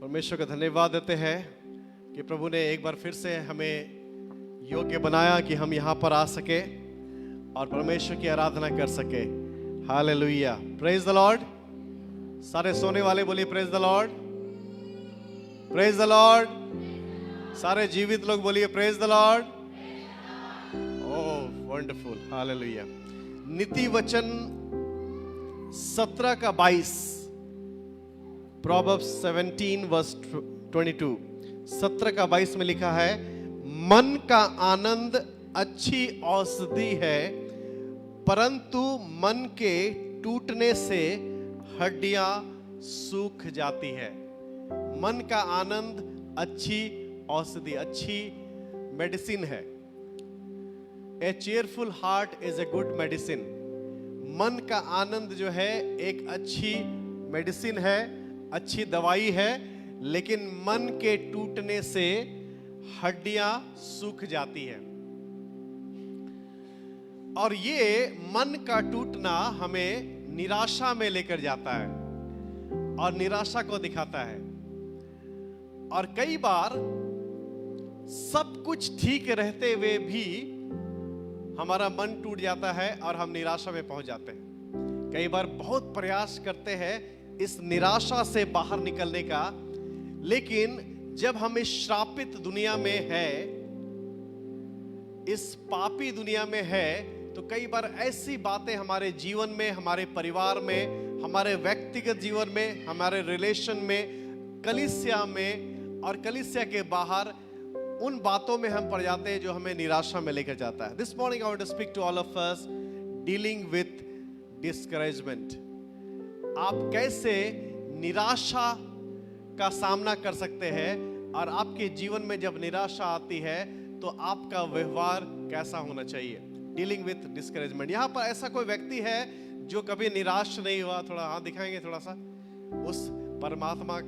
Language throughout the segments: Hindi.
परमेश्वर का धन्यवाद देते हैं कि प्रभु ने एक बार फिर से हमें योग्य बनाया कि हम यहाँ पर आ सके और परमेश्वर की आराधना कर सके। Hallelujah, praise the Lord. सारे सोने वाले बोलिए praise the Lord, praise the Lord. सारे जीवित लोग बोलिए praise the Lord. Oh wonderful, hallelujah. नीति वचन 17 का 22, Proverbs 17 verse 22, 17 का 22 में लिखा है, मन का आनंद अच्छी औषधि है, परंतु मन के टूटने से हड्डियां सूख जाती है। मन का आनंद अच्छी औषधि, अच्छी मेडिसिन है। A cheerful heart is a good medicine. मन का आनंद जो है एक अच्छी मेडिसिन है, अच्छी दवाई है, लेकिन मन के टूटने से हड्डियां सूख जाती है। और ये मन का टूटना हमें निराशा में लेकर जाता है और निराशा को दिखाता है। और कई बार सब कुछ ठीक रहते हुए भी हमारा मन टूट जाता है और हम निराशा में पहुंच जाते हैं। कई बार बहुत प्रयास करते हैं इस निराशा से बाहर निकलने का, लेकिन जब हम इस श्रापित दुनिया में है, इस पापी दुनिया में है, तो कई बार ऐसी बातें हमारे जीवन में, हमारे परिवार में, हमारे व्यक्तिगत जीवन में, हमारे रिलेशन में, कलीसिया में और कलीसिया के बाहर उन बातों में हम पड़ जाते हैं जो हमें निराशा में लेकर जाता है। This morning I want to speak to all of us dealing with discouragement. आप कैसे निराशा का सामना कर सकते हैं, और आपके जीवन में जब निराशा आती है तो आपका व्यवहार कैसा होना चाहिए। Dealing with discouragement. यहाँ पर ऐसा कोई व्यक्ति है जो कभी निराश नहीं हुआ? थोड़ा हाथ दिखाएंगे थोड़ा सा। उस परमात्मा,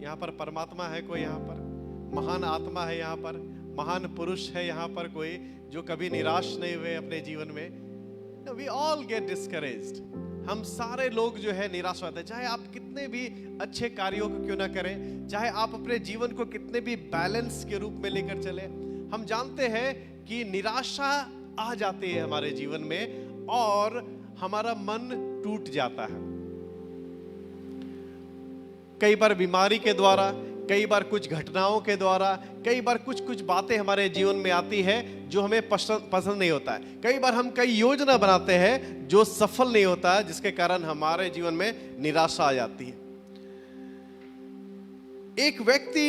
यहाँ पर परमात्मा है कोई? यहाँ पर महान आत्मा है, यहाँ पर महान पुरुष है, यहाँ पर कोई जो कभी निराश नहीं हुए अपने जीवन में? We all get discouraged. हम सारे लोग जो है निराश होते हैं, चाहे आप कितने भी अच्छे कार्यों को क्यों ना करें, चाहे आप अपने जीवन को कितने भी बैलेंस के रूप में लेकर चले, हम जानते हैं कि निराशा आ जाती है हमारे जीवन में और हमारा मन टूट जाता है। कई बार बीमारी के द्वारा, कई बार कुछ घटनाओं के द्वारा, कई बार कुछ बातें हमारे जीवन में आती है जो हमें पसंद नहीं होता है। कई बार हम कई योजना बनाते हैं जो सफल नहीं होता है, जिसके कारण हमारे जीवन में निराशा आ जाती है। एक व्यक्ति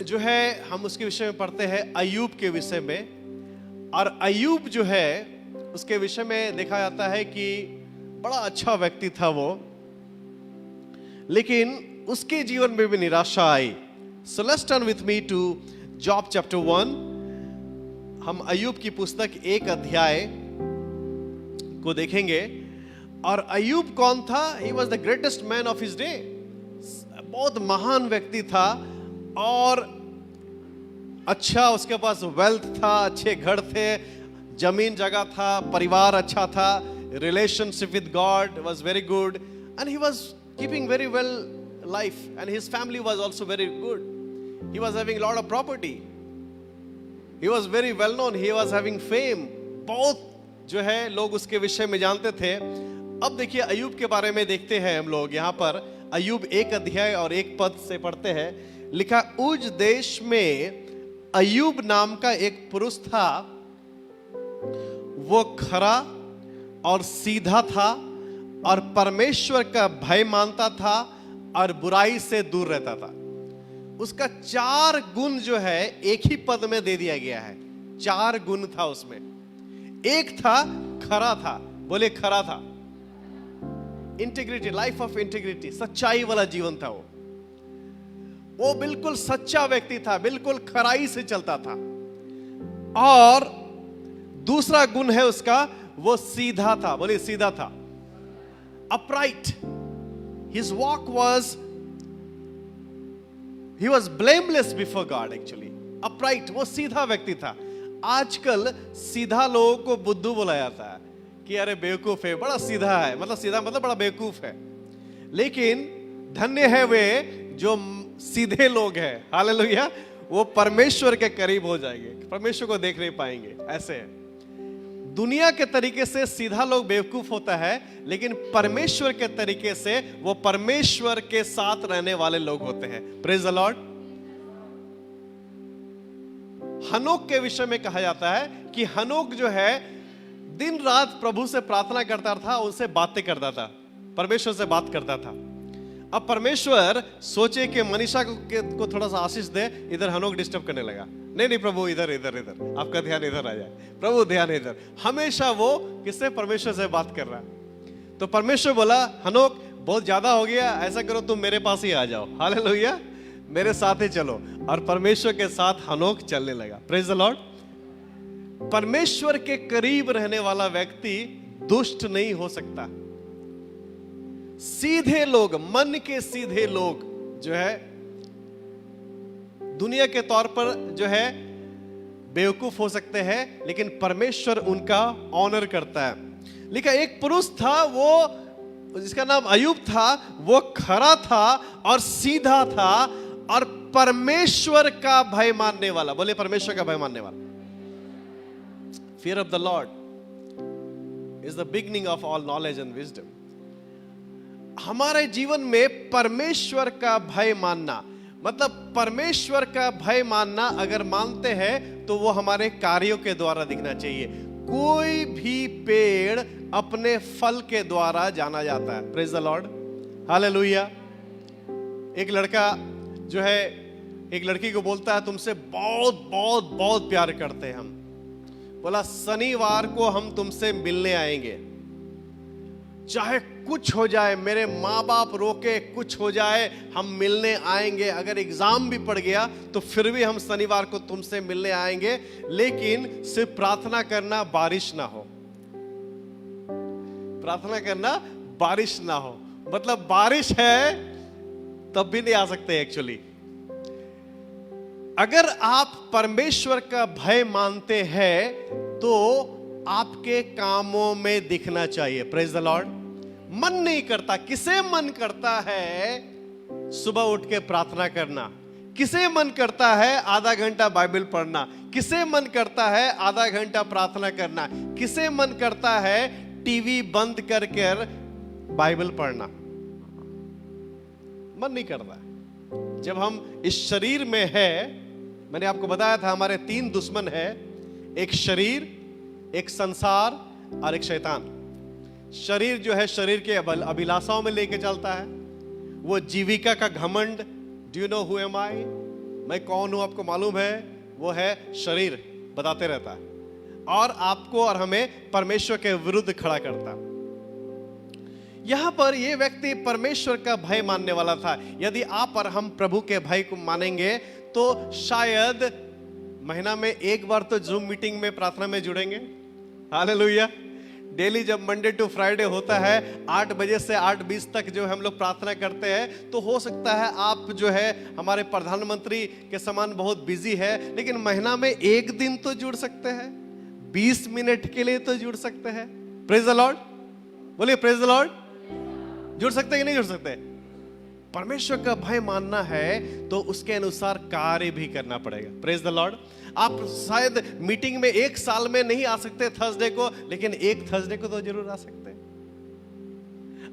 जो है, हम उसके विषय में पढ़ते हैं अय्यूब के विषय में, और अय्यूब जो है उसके विषय में देखा जाता है कि बड़ा अच्छा व्यक्ति था वो, लेकिन उसके जीवन में भी निराशा आई। So let's turn with me to Job chapter 1. हम अय्यूब की पुस्तक 1 अध्याय को देखेंगे। और अय्यूब कौन था? He was the greatest man of his day. बहुत महान व्यक्ति था और अच्छा, उसके पास वेल्थ था, अच्छे घर थे, जमीन जगह था, परिवार अच्छा था, relationship with God was very good, and he was keeping very well life, and his family was also very good. He was having a lot of property. He was very well known. He was having fame. बहुत जो है लोग उसके विषय में जानते थे। अब देखिए अय्यूब के बारे में देखते हैं हम लोग। यहाँ पर अय्यूब 1 अध्याय और 1 पद से पढ़ते हैं। लिखा, उज देश में अय्यूब नाम का एक पुरुष था, वो खरा और सीधा था और परमेश्वर का भय मानता था और बुराई से दूर रहता था। उसका 4 गुण जो है एक ही पद में दे दिया गया है। 4 गुण था उसमें। एक था खरा था, बोले खरा था। इंटीग्रिटी, लाइफ ऑफ इंटीग्रिटी, सच्चाई वाला जीवन था वो बिल्कुल सच्चा व्यक्ति था, बिल्कुल खराई से चलता था। और दूसरा गुण है उसका, वो सीधा था, बोले सीधा था। Upright, his walk was, he was blameless before God actually. upright, वो सीधा व्यक्ति था। आजकल सीधा लोगों को बुद्धू बोला जाता है, कि अरे बेवकूफ है, बड़ा सीधा है, मतलब सीधा मतलब बड़ा बेवकूफ है। लेकिन धन्य है वे जो सीधे लोग हैं, हालेलुया, वो परमेश्वर के करीब हो जाएंगे, परमेश्वर को देख नहीं पाएंगे। ऐसे है, दुनिया के तरीके से सीधा लोग बेवकूफ होता है, लेकिन परमेश्वर के तरीके से वो परमेश्वर के साथ रहने वाले लोग होते हैं। Praise the Lord. हनोक के विषय में कहा जाता है कि हनोक जो है दिन रात प्रभु से प्रार्थना करता था, उनसे बातें करता था, परमेश्वर से बात करता था। अब परमेश्वर सोचे कि मनीषा को थोड़ा सा आशीष दे, इधर हनोक डिस्टर्ब करने लगा। नहीं प्रभु, इधर इधर इधर, आपका ध्यान इधर आ जाए, प्रभु ध्यान इधर। हमेशा वो किससे? परमेश्वर से बात कर रहा है। तो परमेश्वर बोला, हनोक बहुत ज्यादा हो गया, ऐसा करो तुम मेरे पास ही आ जाओ, हालेलुया, मेरे साथ ही चलो। और परमेश्वर के साथ हनोक चलने लगा। Praise the Lord. परमेश्वर के करीब रहने वाला व्यक्ति दुष्ट नहीं हो सकता। सीधे लोग, मन के सीधे लोग जो है दुनिया के तौर पर जो है बेवकूफ हो सकते हैं, लेकिन परमेश्वर उनका ऑनर करता है। लिखा एक पुरुष था, वो जिसका नाम अय्यूब था, वो खरा था और सीधा था और परमेश्वर का भय मानने वाला। बोले परमेश्वर का भय मानने वाला। Fear of the Lord is the beginning of all knowledge and wisdom. हमारे जीवन में परमेश्वर का भय मानना, मतलब परमेश्वर का भय मानना अगर मानते हैं तो वो हमारे कार्यों के द्वारा दिखना चाहिए। कोई भी पेड़ अपने फल के द्वारा जाना जाता है। Praise the Lord, hallelujah. एक लड़का जो है एक लड़की को बोलता है, तुमसे बहुत बहुत बहुत प्यार करते हैं हम। बोला शनिवार को हम तुमसे मिलने आएंगे, चाहे कुछ हो जाए, मेरे माँ बाप रोके, कुछ हो जाए, हम मिलने आएंगे। अगर एग्जाम भी पड़ गया तो फिर भी हम शनिवार को तुमसे मिलने आएंगे, लेकिन सिर्फ प्रार्थना करना बारिश ना हो। प्रार्थना करना बारिश ना हो, मतलब बारिश है तब भी नहीं आ सकते एक्चुअली। अगर आप परमेश्वर का भय मानते हैं तो आपके कामों में दिखना चाहिए। Praise the Lord. मन नहीं करता, किसे मन करता है सुबह उठ के प्रार्थना करना? किसे मन करता है आधा घंटा बाइबल पढ़ना? किसे मन करता है आधा घंटा प्रार्थना करना? किसे मन करता है टीवी बंद कर बाइबल पढ़ना? मन नहीं करता। जब हम इस शरीर में है, मैंने आपको बताया था हमारे 3 दुश्मन है, एक शरीर, एक संसार और एक शैतान। शरीर जो है शरीर के अभिलाषाओं में लेके चलता है, वो जीविका का घमंड। Do you know who am I? मैं कौन हूं आपको मालूम है? वो है शरीर, बताते रहता है और आपको और हमें परमेश्वर के विरुद्ध खड़ा करता। यहां पर यह व्यक्ति परमेश्वर का भय मानने वाला था। यदि आप और हम प्रभु के भय को मानेंगे तो शायद महीना में एक बार तो जूम मीटिंग में प्रार्थना में जुड़ेंगे। हालेलुया। डेली जब मंडे टू फ्राइडे होता है 8 बजे से 8:20 तक जो हम लोग प्रार्थना करते हैं, तो हो सकता है आप जो है हमारे प्रधानमंत्री के समान बहुत बिजी है, लेकिन महीना में एक दिन तो जुड़ सकते हैं, 20 मिनट के लिए तो जुड़ सकते हैं। Praise the Lord. बोलिए प्रेज द लॉर्ड। जुड़ सकते कि नहीं जुड़ सकते? परमेश्वर का भय मानना है तो उसके अनुसार कार्य भी करना पड़ेगा। Praise the Lord. आप शायद मीटिंग में एक साल में नहीं आ सकते थर्सडे को, लेकिन एक थर्सडे को तो जरूर आ सकते हैं।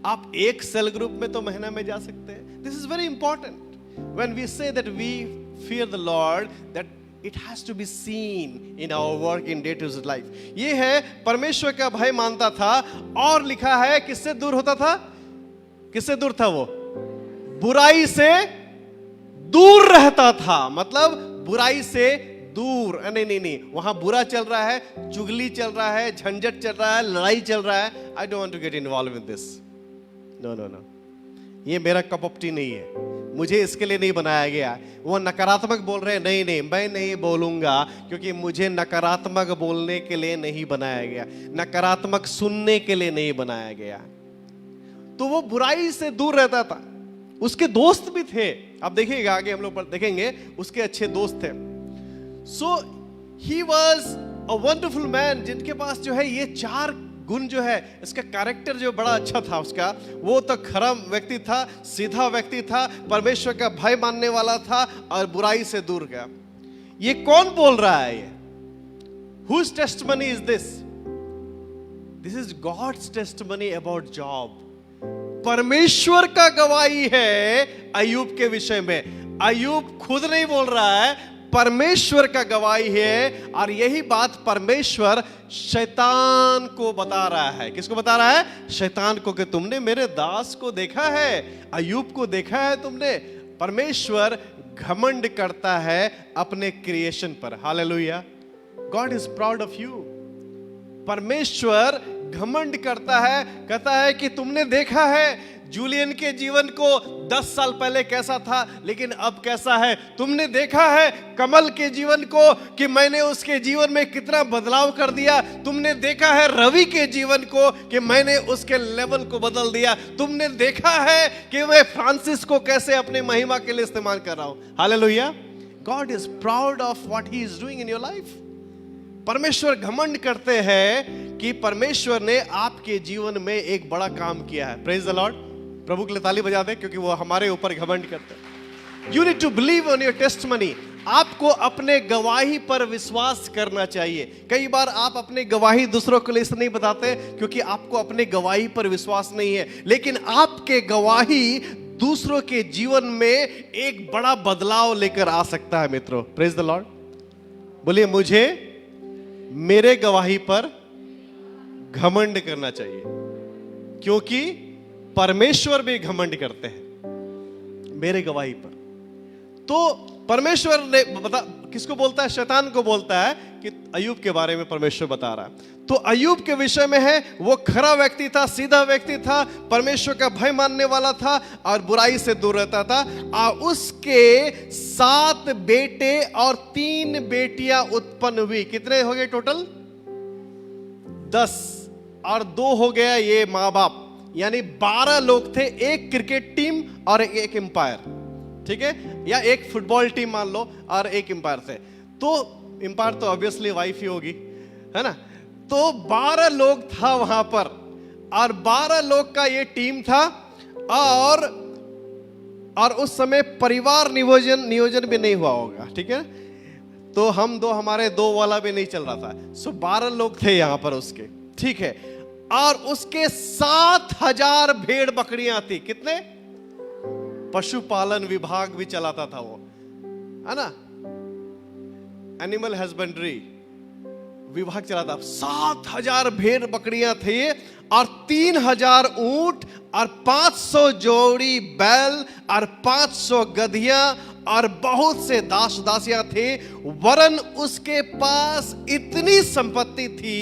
आप एक सेल ग्रुप में तो महीना में जा सकते हैं। This is very important. When we say that we fear the Lord, that it has to be seen in our work in day to day life. ये है परमेश्वर का भय मानता था। और लिखा है किससे दूर होता था? किससे दूर था वो? बुराई से दूर रहता था। मतलब बुराई से दूर। नहीं, वहां बुरा चल रहा है, चुगली चल रहा है, झंझट चल रहा है, लड़ाई चल रहा है। I don't want to get involve in this. No, ये मेरा कप ऑफ टी नहीं है, मुझे इसके लिए नहीं बनाया गया। वो नकारात्मक बोल रहे हैं, नहीं, मैं नहीं बोलूंगा, क्योंकि मुझे नकारात्मक बोलने के लिए नहीं बनाया गया, नकारात्मक सुनने के लिए नहीं बनाया गया। तो वो बुराई से दूर रहता था। उसके दोस्त भी थे, आप देखिएगा आगे हम लोग देखेंगे, उसके अच्छे दोस्त थे। So he was a wonderful man, जिनके पास जो है ये 4 गुण जो है, इसका कैरेक्टर जो बड़ा अच्छा था उसका, वो तो खरा व्यक्ति था, सीधा व्यक्ति था, परमेश्वर का भय मानने वाला था और बुराई से दूर गया। ये कौन बोल रहा है? ये Whose testimony is this? This is God's testimony about Job. परमेश्वर का गवाही है अय्यूब के विषय में। अय्यूब खुद नहीं बोल रहा है, परमेश्वर का गवाही है। और यही बात परमेश्वर शैतान को बता रहा है। किसको बता रहा है? शैतान को, कि तुमने मेरे दास को देखा है, अय्यूब को देखा है तुमने। परमेश्वर घमंड करता है अपने क्रिएशन पर। Hallelujah. God is proud of you. परमेश्वर घमंड करता है, कहता है कि तुमने देखा है जूलियन के जीवन को 10 साल पहले कैसा था, लेकिन अब कैसा है। तुमने देखा है कमल के जीवन को कि मैंने उसके जीवन में कितना बदलाव कर दिया। तुमने देखा है रवि के जीवन को कि मैंने उसके लेवल को बदल दिया। तुमने देखा है कि मैं फ्रांसिस को कैसे अपने महिमा के लिए इस्तेमाल कर रहा हूं। Hallelujah. God is proud of what he is doing in your life. परमेश्वर घमंड करते हैं कि परमेश्वर ने आपके जीवन में एक बड़ा काम किया है। Praise the Lord. प्रभु के लिए ताली बजा दें, क्योंकि वो हमारे ऊपर घमंड करते हैं। You need to believe on your testimony. आपको अपने गवाही पर विश्वास करना चाहिए। कई बार आप अपने गवाही दूसरों को लिए नहीं बताते क्योंकि आपको अपने गवाही पर विश्वास नहीं है, लेकिन आपके गवाही दूसरों के जीवन में एक बड़ा बदलाव लेकर आ सकता है। मित्रों, प्रेज द लॉर्ड। बोलिए, मुझे मेरे गवाही पर घमंड करना चाहिए, क्योंकि परमेश्वर भी घमंड करते हैं मेरे गवाही पर। तो परमेश्वर ने किसको बोलता है? शैतान को बोलता है कि अय्यूब के बारे में परमेश्वर बता रहा है। तो अय्यूब के विषय में है, वो खरा व्यक्ति था, सीधा व्यक्ति था, परमेश्वर का भय मानने वाला था और बुराई से दूर रहता था। और उसके 7 बेटे और 3 बेटियां उत्पन्न हुई। कितने हो गए टोटल? 10। और 2 हो गया ये माँ बाप, यानी 12 लोग थे। एक क्रिकेट टीम और एक एम्पायर, ठीक है, या एक फुटबॉल टीम मान लो और एक एम्पायर थे। तो एम्पायर तो ऑब्वियसली वाइफ ही होगी, है ना। तो 12 लोग था वहां पर, और 12 लोग का ये टीम था। और उस समय परिवार नियोजन भी नहीं हुआ होगा, ठीक है। तो हम दो, हमारे 2 वाला भी नहीं चल रहा था। सो 12 लोग थे यहां पर उसके, ठीक है। और उसके 7000 भेड़ बकरियां थी। कितने? पशुपालन विभाग भी चलाता था वो, है ना, एनिमल हस्बेंड्री विभाग चलाता। 7000 भेड़ बकरियां थे और 3000 ऊंट और 500 जोड़ी बैल और 500 गधियां और बहुत से दास दासियां थे। वरन उसके पास इतनी संपत्ति थी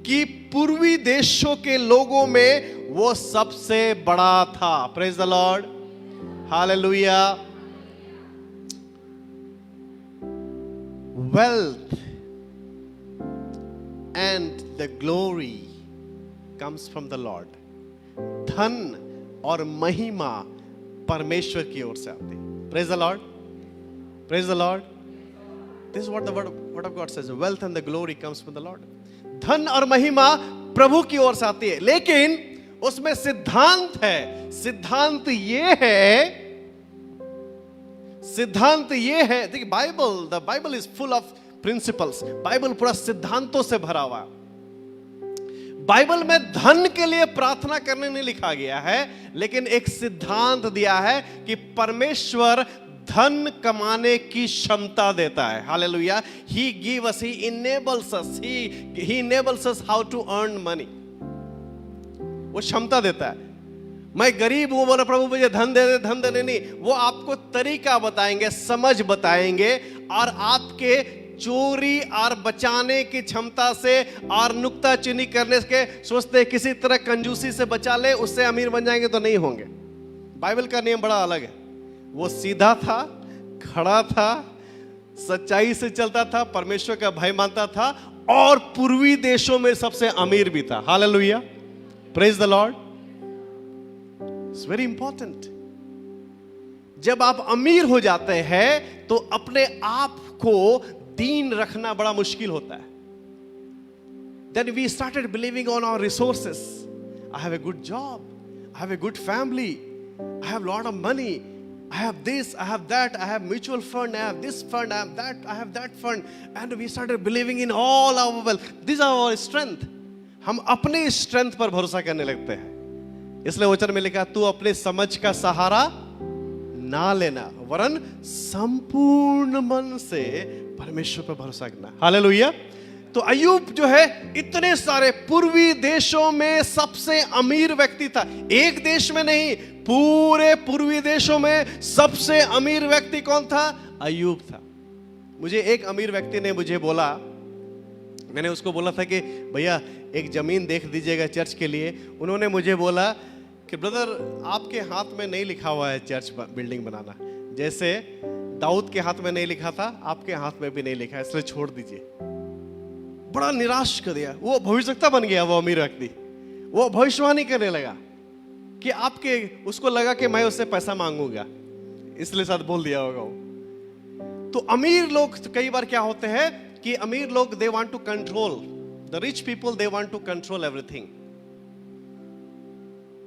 कि पूर्वी देशों के लोगों में वो सबसे बड़ा था। Praise the Lord. Hallelujah. Wealth and the glory comes from the Lord. धन और महिमा परमेश्वर की ओर से आती है। Praise the Lord. Praise the Lord. This is what the word of God says. Wealth and the glory comes from the Lord. धन और महिमा प्रभु की ओर से आती है, लेकिन उसमें सिद्धांत है। सिद्धांत ये है, देखिए, the Bible is full of principles. Bible पूरा सिद्धांतों से भरा हुआ। बाइबल में धन के लिए प्रार्थना करने नहीं लिखा गया है, लेकिन एक सिद्धांत दिया है कि परमेश्वर धन कमाने की क्षमता देता है। Hallelujah. He give us, he enables us, he enables us how to earn money. वो क्षमता देता है। मैं गरीब हूं, बोला प्रभु मुझे धन दे दे, धन देने नहीं। वो आपको तरीका बताएंगे, समझ बताएंगे, और आपके चोरी और बचाने की क्षमता से और नुक्ताचीनी करने के सोचते किसी तरह कंजूसी से बचा ले, उससे अमीर बन जाएंगे, तो नहीं होंगे। बाइबल का नियम बड़ा अलग है। वो सीधा था, खड़ा था, सच्चाई से चलता था, परमेश्वर का भय मानता था, और पूर्वी देशों में सबसे अमीर भी था। Hallelujah. Praise the Lord. It's very important. जब आप अमीर हो जाते हैं तो अपने आप को दीन रखना बड़ा मुश्किल होता है। Then we started believing on our resources. I have a good job. I have a good family. I have a lot of money. I have this, I have that, I have mutual fund, I have this fund, I have that fund. And we started believing in all our wealth. These are our strength. हम अपने strength पर भरोसा करने लगते हैं. इसलिए वचन में लिखा, तू अपने समझ का सहारा ना लेना, वरन संपूर्ण मन से परमेश्वर पर भरोसा करना. हालेलुया. तो अय्यूब जो है इतने सारे पूर्वी देशों में सबसे अमीर व्यक्ति था. एक देश में नहीं, पूरे पूर्वी देशों में सबसे अमीर व्यक्ति कौन था? अय्यूब था. मुझे एक अमीर व्यक्ति ने मुझे बोला, मैंने उसको बोला था कि भैया एक जमीन देख दीजिएगा चर्च के लिए. उन्होंने मुझे बोला कि ब्रदर आपके हाथ में नहीं लिखा हुआ है चर्च बिल्डिंग बनाना. जैसे दाऊद के हाथ में नहीं लिखा था, आपके हाथ में भी नहीं लिखा है, इसलिए छोड़ दीजिए. बड़ा निराश कर दिया. वो भविष्यवक्ता बन गया. वो अमीर व्यक्ति वो भविष्यवाणी करने लगा कि आपके, उसको लगा कि मैं उससे पैसा मांगूंगा, इसलिए साथ बोल दिया होगा वो. तो अमीर लोग तो कई बार क्या होते हैं कि अमीर लोग they want to control, the rich people they want to control everything.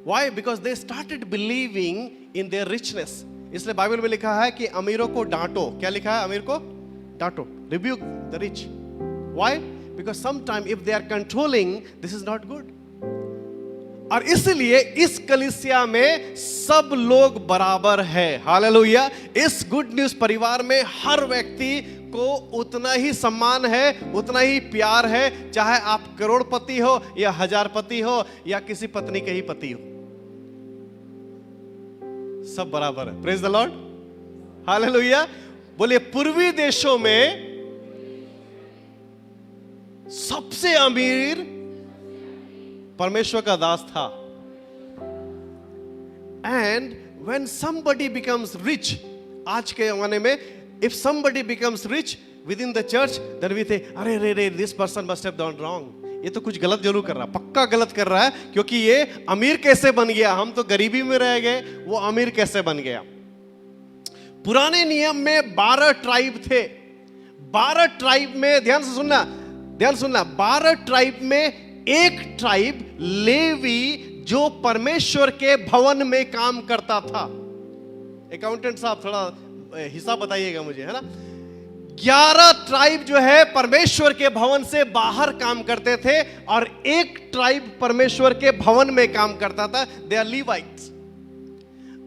Why? Because they started believing in their richness. इसलिए बाइबल में लिखा है कि अमीरों को डांटो. क्या लिखा है? अमीर को डांटो. Rebuke the rich. Why? Because sometimes if they are controlling, this is not good. और इसलिए इस कलीसिया में सब लोग बराबर है. हालेलुया. इस गुड न्यूज परिवार में हर व्यक्ति को उतना ही सम्मान है, उतना ही प्यार है, चाहे आप करोड़पति हो या हजारपति हो या किसी पत्नी के ही पति हो, सब बराबर है. Praise the Lord. हालेलुया. बोलिए, पूर्वी देशों में सबसे अमीर परमेश्वर का दास था. And when somebody becomes rich, आज के जमाने में if somebody becomes rich within the church, then we think अरे रे रे this person must have done wrong. ये तो कुछ गलत जरूर कर रहा है, पक्का गलत कर रहा है, क्योंकि ये अमीर कैसे बन गया? हम तो गरीबी में रह गए, वो अमीर कैसे बन गया? पुराने नियम में 12 ट्राइब थे. 12 ट्राइब में, ध्यान से सुनना, 12 ट्राइब में एक ट्राइब लेवी जो परमेश्वर के भवन में काम करता था. अकाउंटेंट साहब थोड़ा हिसाब बताइएगा मुझे, है ना. 11 ट्राइब जो है परमेश्वर के भवन से बाहर काम करते थे और एक ट्राइब परमेश्वर के भवन में काम करता था. They are Levites.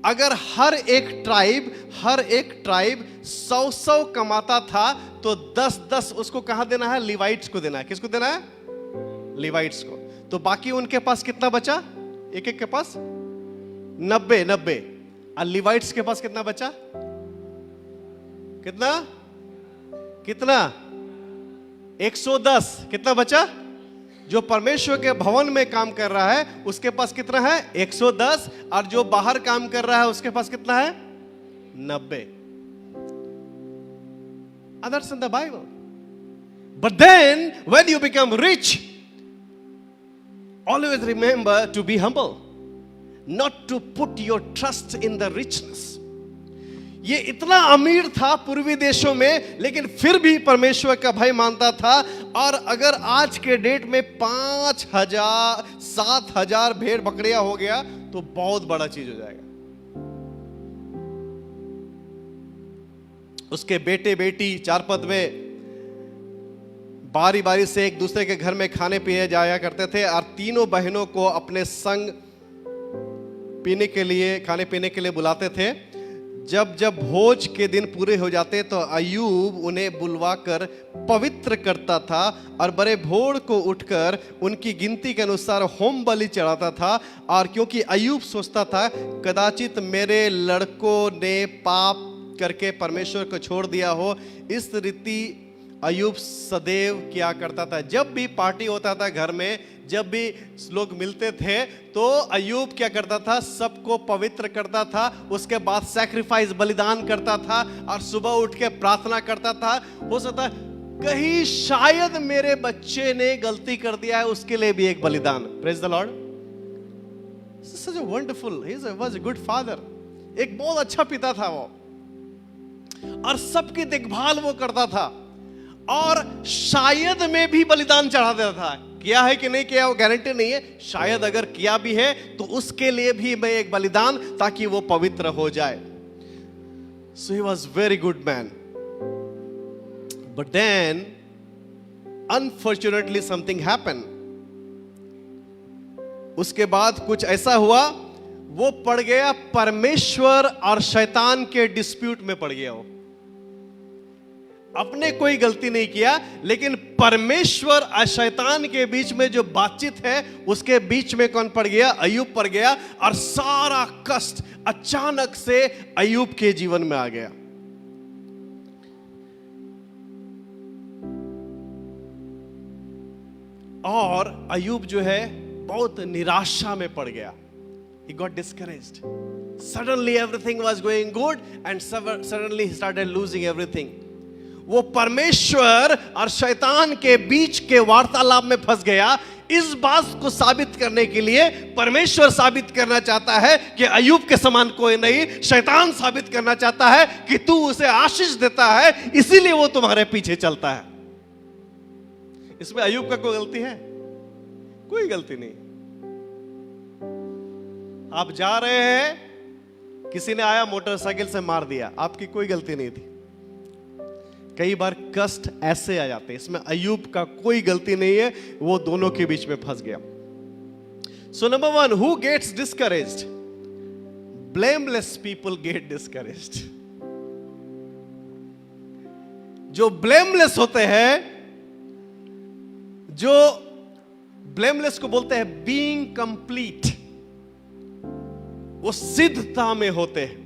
अगर हर एक ट्राइब 100 कमाता था तो 10 उसको कहां देना है? लीवाइट्स को देना है. किसको देना है? लीवाइट्स को. तो बाकी उनके पास कितना बचा? एक के पास 90. और लीवाइट्स के पास कितना बचा? कितना 110. कितना बचा? जो परमेश्वर के भवन में काम कर रहा है उसके पास कितना है? 110. और जो बाहर काम कर रहा है उसके पास कितना है? 90. That's in the Bible. But then when you become rich, always remember to be humble, not to put your trust in the richness. ये इतना अमीर था पूर्वी देशों में, लेकिन फिर भी परमेश्वर का भय मानता था. और अगर आज के डेट में 5,000 7,000 भेड़ बकरियां हो गया तो बहुत बड़ा चीज हो जाएगा. उसके बेटे बेटी 4 पद में बारी बारी से एक दूसरे के घर में खाने पीने जाया करते थे और तीनों बहनों को अपने संग खाने पीने के लिए बुलाते थे. जब जब भोज के दिन पूरे हो जाते तो अय्यूब उन्हें बुलवाकर पवित्र करता था और बड़े भोर को उठकर उनकी गिनती के अनुसार होम बलि चढ़ाता था. और क्योंकि अय्यूब सोचता था कदाचित मेरे लड़कों ने पाप करके परमेश्वर को छोड़ दिया हो, इस रीति अय्यूब सदैव किया करता था. जब भी पार्टी होता था घर में, जब भी लोग मिलते थे तो अय्यूब क्या करता था? सबको पवित्र करता था. उसके बाद सैक्रिफाइस, बलिदान करता था और सुबह उठ के प्रार्थना करता था. हो सकता है कहीं शायद मेरे बच्चे ने गलती कर दिया है, उसके लिए भी एक बलिदान. Praise the Lord. Such a wonderful, he was a good father. एक बहुत अच्छा पिता था वो, और सबकी देखभाल वो करता था और शायद में भी बलिदान चढ़ा देता था. किया है कि नहीं किया वो गारंटी नहीं है, शायद अगर किया भी है तो उसके लिए भी मैं एक बलिदान, ताकि वो पवित्र हो जाए. So he was very good man. But then unfortunately something happened. उसके बाद कुछ ऐसा हुआ, वो पड़ गया परमेश्वर और शैतान के डिस्प्यूट में पड़ गया. वो अपने कोई गलती नहीं किया, लेकिन परमेश्वर और शैतान के बीच में जो बातचीत है उसके बीच में कौन पड़ गया? अय्यूब पड़ गया. और सारा कष्ट अचानक से अय्यूब के जीवन में आ गया. और अय्यूब जो है बहुत निराशा में पड़ गया. He got discouraged. Suddenly everything was going good and suddenly he started losing everything. वो परमेश्वर और शैतान के बीच के वार्तालाप में फंस गया. इस बात को साबित करने के लिए परमेश्वर साबित करना चाहता है कि अय्यूब के समान कोई नहीं. शैतान साबित करना चाहता है कि तू उसे आशीष देता है, इसीलिए वो तुम्हारे पीछे चलता है. इसमें अय्यूब का कोई गलती है? कोई गलती नहीं. आप जा रहे हैं, किसी ने आया मोटरसाइकिल से मार दिया, आपकी कोई गलती नहीं थी. कई बार कष्ट ऐसे आ जाते हैं, इसमें अय्यूब का कोई गलती नहीं है, वो दोनों के बीच में फंस गया. So number 1, who gets discouraged? Blameless people get discouraged. जो ब्लेमलेस होते हैं, जो ब्लेमलेस को बोलते हैं बीइंग कंप्लीट, वो सिद्धता में होते हैं.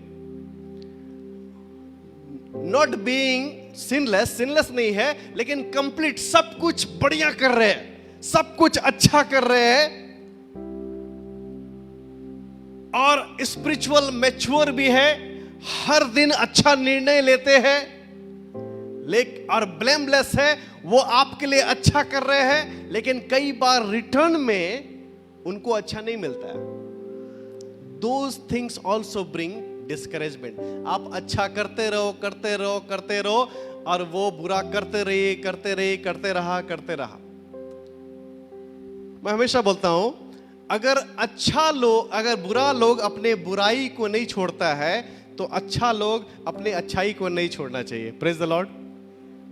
नॉट बीइंग सिनलेस, सिनलेस नहीं है, लेकिन कंप्लीट, सब कुछ बढ़िया कर रहे हैं, सब कुछ अच्छा कर रहे हैं, और स्पिरिचुअल मैच्योर भी है, हर दिन अच्छा निर्णय लेते हैं. लेकिन और ब्लेमलेस है, वो आपके लिए अच्छा कर रहे हैं, लेकिन कई बार रिटर्न में उनको अच्छा नहीं मिलता है. Those things also bring discouragement. आप अच्छा करते रहो, करते रहो, करते रहो, और वो बुरा करते रहिए, करते रहिए, करते रहा. मैं हमेशा बोलता हूं, अगर बुरा लोग अपने बुराई को नहीं छोड़ता है, तो अच्छा लोग अपने अच्छाई को नहीं छोड़ना चाहिए. Praise the Lord.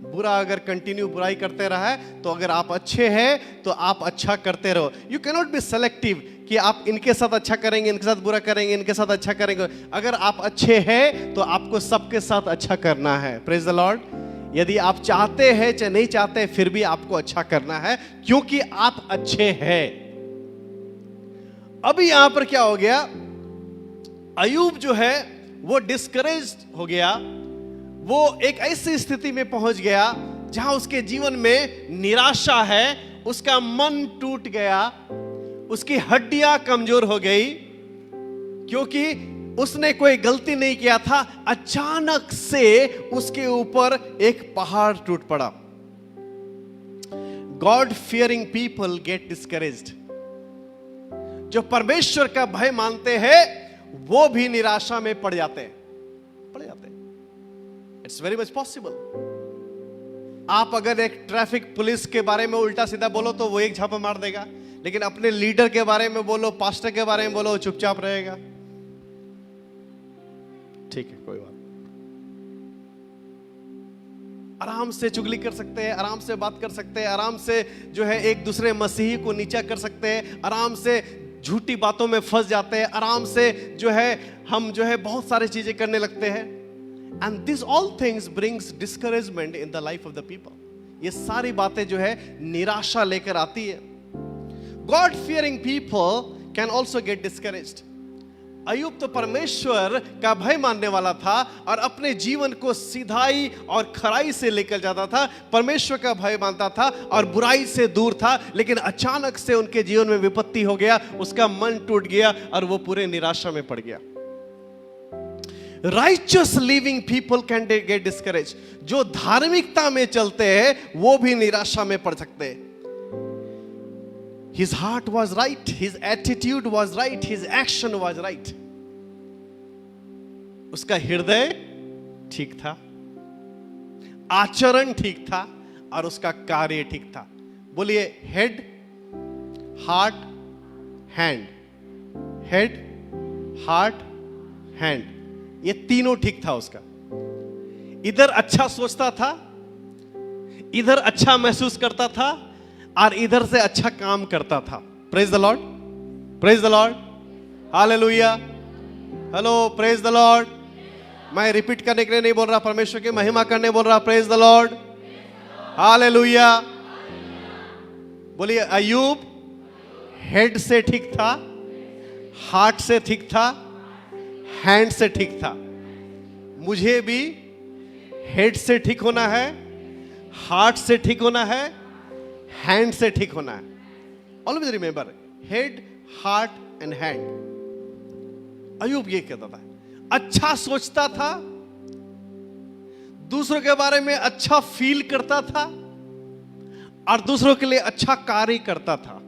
बुरा अगर कंटिन्यू बुराई करते रहा है, तो अगर आप अच्छे हैं तो आप अच्छा करते रहो. You can not be selective कि आप इनके साथ अच्छा करेंगे, इनके साथ बुरा करेंगे, इनके साथ अच्छा करेंगे. अगर आप अच्छे हैं तो आपको सबके साथ अच्छा करना है. Praise the Lord. यदि आप चाहते हैं चाहे नहीं चाहते, फिर भी आपको अच्छा करना है, क्योंकि आप अच्छे हैं. अभी यहां पर क्या हो गया? अय्यूब जो है वो डिस्करेज्ड हो गया. वो एक ऐसी स्थिति में पहुंच गया जहां उसके जीवन में निराशा है, उसका मन टूट गया, उसकी हड्डियां कमजोर हो गई, क्योंकि उसने कोई गलती नहीं किया था. अचानक से उसके ऊपर एक पहाड़ टूट पड़ा. God fearing people get discouraged. जो परमेश्वर का भय मानते हैं वो भी निराशा में पड़ जाते हैं. It's very much possible. आप अगर एक ट्रैफिक पुलिस के बारे में उल्टा सीधा बोलो तो वो एक झापा मार देगा, लेकिन अपने लीडर के बारे में बोलो, पास्टर के बारे में बोलो, चुपचाप रहेगा. ठीक है, कोई बात. आराम से चुगली कर सकते हैं, आराम से बात कर सकते हैं, आराम से जो है एक दूसरे मसीही को नीचा कर सकते हैं, आराम से झूठी बातों में फंस जाते हैं, आराम से जो है हम जो है बहुत सारी चीजें करने लगते हैं. And this all things brings discouragement in the life of the people. ये सारी बातें जो है निराशा लेकर आती है. God fearing people can also get discouraged. अय्यूब तो परमेश्वर का भय मानने वाला था और अपने जीवन को सीधाई और खराई से लेकर जाता था. परमेश्वर का भय मानता था और बुराई से दूर था, लेकिन अचानक से उनके जीवन में विपत्ति हो गया, उसका मन टूट गया और वो पूरे निराशा में पड़ गया. Righteous living people can get discouraged. जो धार्मिकता में चलते हैं वो भी निराशा में पड़ सकते हैं. His heart was right, his attitude was right, his action was right. उसका हृदय ठीक था, आचरण ठीक था और उसका कार्य ठीक था. बोलिए, head heart, hand, head, heart, hand, ये तीनों ठीक था उसका। इधर अच्छा सोचता था, इधर अच्छा महसूस करता था, और इधर से अच्छा काम करता था। Praise the Lord, praise the Lord, hallelujah, hello, praise the Lord. मैं रिपीट करने के लिए नहीं बोल रहा, परमेश्वर की महिमा करने बोल रहा। Praise the Lord, hallelujah. बोलिए, अय्यूब हेड से ठीक था, हार्ट से ठीक था, हैंड से ठीक था। मुझे भी हेड से ठीक होना है, हार्ट से ठीक होना है, हैंड से ठीक होना है। Always remember, head, heart and hand. Ayyub ये कहता था, अच्छा सोचता था, दूसरों के बारे में अच्छा फील करता था, और दूसरों के लिए अच्छा कार्य करता था,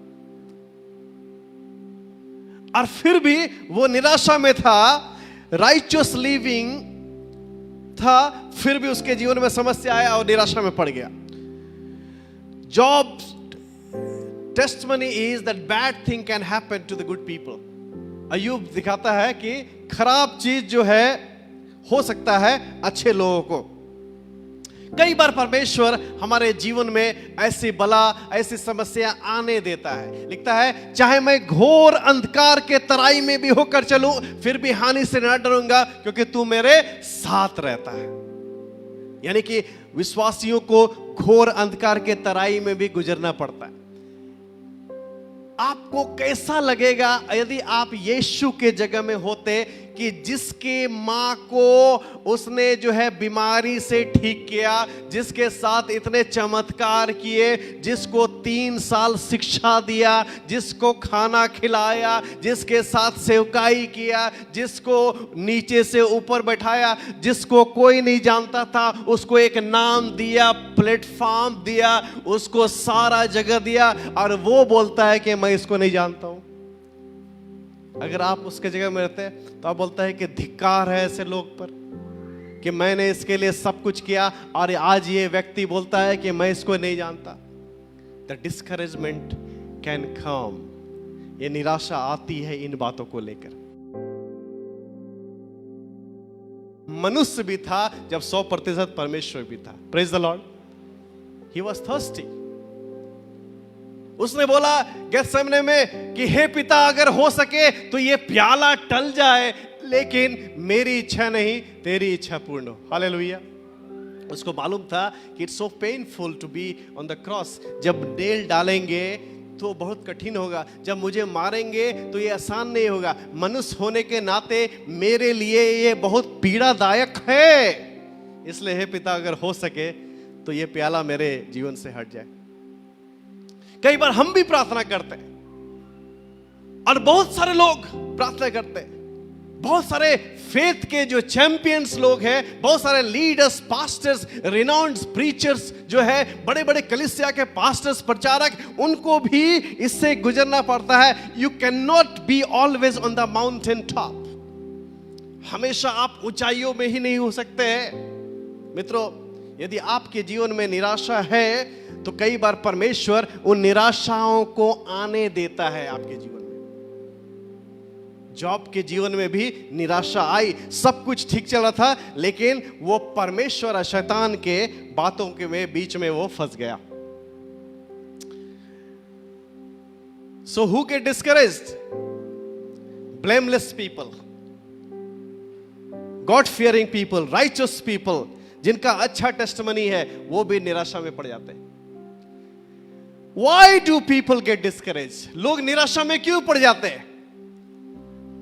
और फिर भी वो निराशा में था, राइचुअस लिविंग था, फिर भी उसके जीवन में समस्या आया और निराशा में पड़ गया। Job testimony is that bad thing can happen to the good people. Ayyub दिखाता है कि खराब चीज जो है हो सकता है अच्छे लोगों को। कई बार परमेश्वर हमारे जीवन में ऐसी बला, ऐसी समस्या आने देता है। लिखता है, चाहे मैं घोर अंधकार के तराई में भी होकर चलूं, फिर भी हानि से न डरूंगा, क्योंकि तू मेरे साथ रहता है। यानी कि विश्वासियों को घोर अंधकार के तराई में भी गुजरना पड़ता है। आपको कैसा लगेगा यदि आप यीशु के जगह में होते, कि जिसके मां को उसने जो है बीमारी से ठीक किया, जिसके साथ इतने चमत्कार किए, जिसको 3 साल शिक्षा दिया, जिसको खाना खिलाया, जिसके साथ सेवकाई किया, जिसको नीचे से ऊपर बैठाया, जिसको कोई नहीं जानता था, उसको एक नाम दिया, प्लेटफॉर्म दिया, उसको सारा जगह दिया, और वो बोलता है कि मैं इसको नहीं जानता हूं। अगर आप उसके जगह में रहते हैं तो आप बोलता है कि धिक्कार है ऐसे लोग पर, कि मैंने इसके लिए सब कुछ किया और आज ये व्यक्ति बोलता है कि मैं इसको नहीं जानता। द डिस्करेजमेंट कैन कम, ये निराशा आती है इन बातों को लेकर। मनुष्य भी था जब 100% परमेश्वर भी था। Praise the Lord. He was thirsty. उसने बोला गेत्सेमने में कि हे पिता, अगर हो सके तो ये प्याला टल जाए, लेकिन मेरी इच्छा नहीं तेरी इच्छा पूर्ण हो। हालेलुया। उसको मालूम था कि it's so painful to be on the cross. जब नेल डालेंगे तो बहुत कठिन होगा, जब मुझे मारेंगे तो ये आसान नहीं होगा। मनुष्य होने के नाते मेरे लिए ये बहुत पीड़ादायक है। इसलिए हे पिता, अगर हो सके तो ये प्याला मेरे जीवन से हट जाए। कई बार हम भी प्रार्थना करते हैं, और बहुत सारे लोग प्रार्थना करते हैं। बहुत सारे फेथ के जो चैंपियंस लोग हैं, बहुत सारे लीडर्स, पास्टर्स, रिनाउंड प्रीचर्स जो है, बड़े बड़े कलीसिया के पास्टर्स, प्रचारक, उनको भी इससे गुजरना पड़ता है। You can not be always on the mountain top. हमेशा आप ऊंचाइयों में ही नहीं हो सकते हैं। मित्रों, यदि आपके जीवन में निराशा है तो कई बार परमेश्वर उन निराशाओं को आने देता है आपके जीवन में। जॉब के जीवन में भी निराशा आई, सब कुछ ठीक चल रहा था, लेकिन वो परमेश्वर और शैतान के बातों के बीच में वो फंस गया। So who get discouraged? Blameless people, God fearing people, righteous people, जिनका अच्छा टेस्टमनी है, वो भी निराशा में पड़ जाते हैं। Why do people get discouraged? लोग निराशा में क्यों पड़ जाते हैं?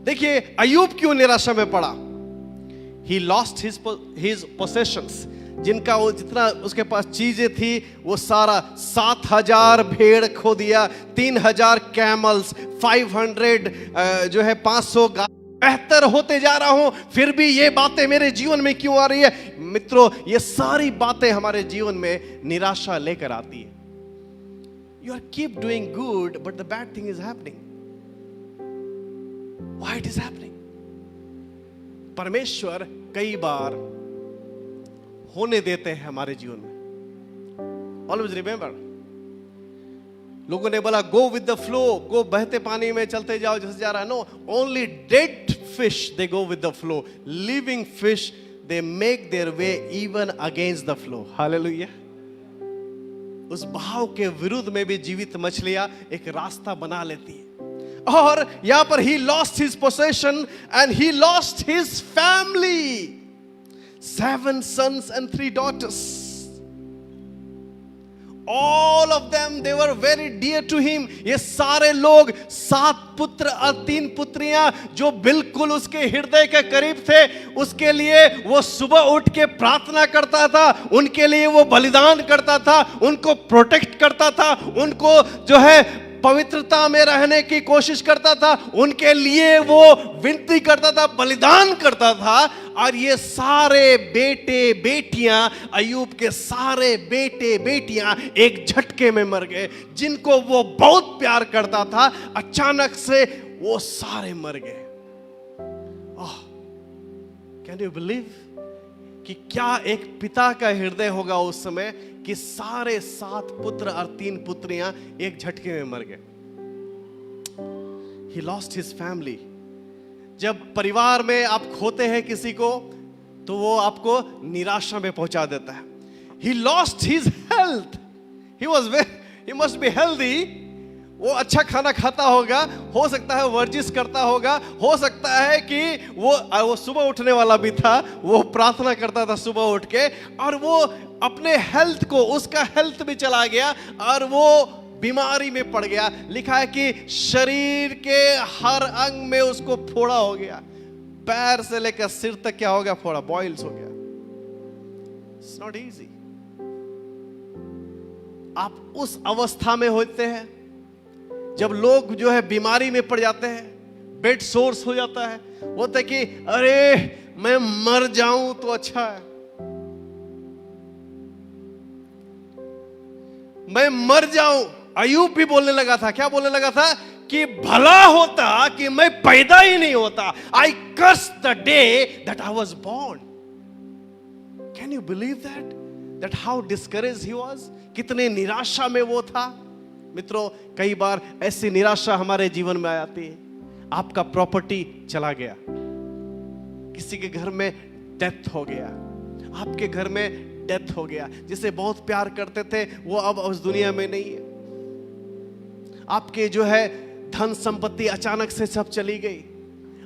देखिए, अय्यूब क्यों निराशा में पड़ा? He lost his possessions. जिनका वो जितना उसके पास चीजें थी, वो सारा 7,000 भेड़ खो दिया, 3,000 कैमल्स, 500 जो है 500 गाय। बेहतर होते जा रहा हूं, फिर भी ये बातें मेरे जीवन में क्यों आ रही है? मित्रों, ये सारी बातें हमारे जीवन में निराशा लेकर आती है। You are keep doing good, but the bad thing is happening. Why it is happening? परमेश्वर कई बार हो होने देते हैं हमारे जीवन में। ऑलवेज रिमेंबर, लोगों ने बोला go with the flow, go बहते पानी में चलते जाओ जैसे जा रहा है। No, only dead fish they go with the flow, living fish they make their way even against the flow. Hallelujah. उस बहाव के विरुद्ध में भी जीवित मछलियां एक रास्ता बना लेती है। और यहां पर he lost his possession and he lost his family, 7 sons and 3 daughters. All of them, they were very dear to him. ये सारे लोग, 7 पुत्र और 3 पुत्रियां जो बिल्कुल उसके हृदय के करीब थे, उसके लिए वो सुबह उठ के प्रार्थना करता था, उनके लिए वो बलिदान करता था, उनको प्रोटेक्ट करता था, उनको जो है पवित्रता में रहने की कोशिश करता था, उनके लिए वो विनती करता था, बलिदान करता था। और ये सारे बेटे बेटियां, अय्यूब के सारे बेटे बेटियां एक झटके में मर गए। जिनको वो बहुत प्यार करता था, अचानक से वो सारे मर गए। कैन यू बिलीव कि क्या एक पिता का हृदय होगा उस समय कि सारे 7 पुत्र और 3 पुत्रियां एक झटके में मर गए। He lost his family. जब परिवार में आप खोते हैं किसी को, तो वो आपको निराशा में पहुंचा देता है। He lost his health. He must be healthy. वो अच्छा खाना खाता होगा, हो सकता है वर्जिश करता होगा, हो सकता है कि वो सुबह उठने वाला भी था, वो प्रार्थना करता था सुबह उठ के, और वो अपने हेल्थ को, उसका हेल्थ भी चला गया और वो बीमारी में पड़ गया। लिखा है कि शरीर के हर अंग में उसको फोड़ा हो गया, पैर से लेकर सिर तक क्या हो गया, फोड़ा, बॉइल्स हो गया। It's not easy. आप उस अवस्था में होते हैं जब लोग जो है बीमारी में पड़ जाते हैं, बेड सोर्स हो जाता है, होता है कि अरे मैं मर जाऊं तो अच्छा है, मैं मर जाऊं। अय्यूब भी बोलने लगा था, क्या बोलने लगा था कि भला होता कि मैं पैदा ही नहीं होता। I curse the day that I was born. Can you believe that how discourage he was. कितने निराशा में वो था। मित्रों, कई बार ऐसी निराशा हमारे जीवन में आ जाती है। आपका प्रॉपर्टी चला गया, किसी के घर में डेथ हो गया, आपके घर में डेथ हो गया, जिसे बहुत प्यार करते थे वो अब उस दुनिया में नहीं है। आपके जो है धन संपत्ति अचानक से सब चली गई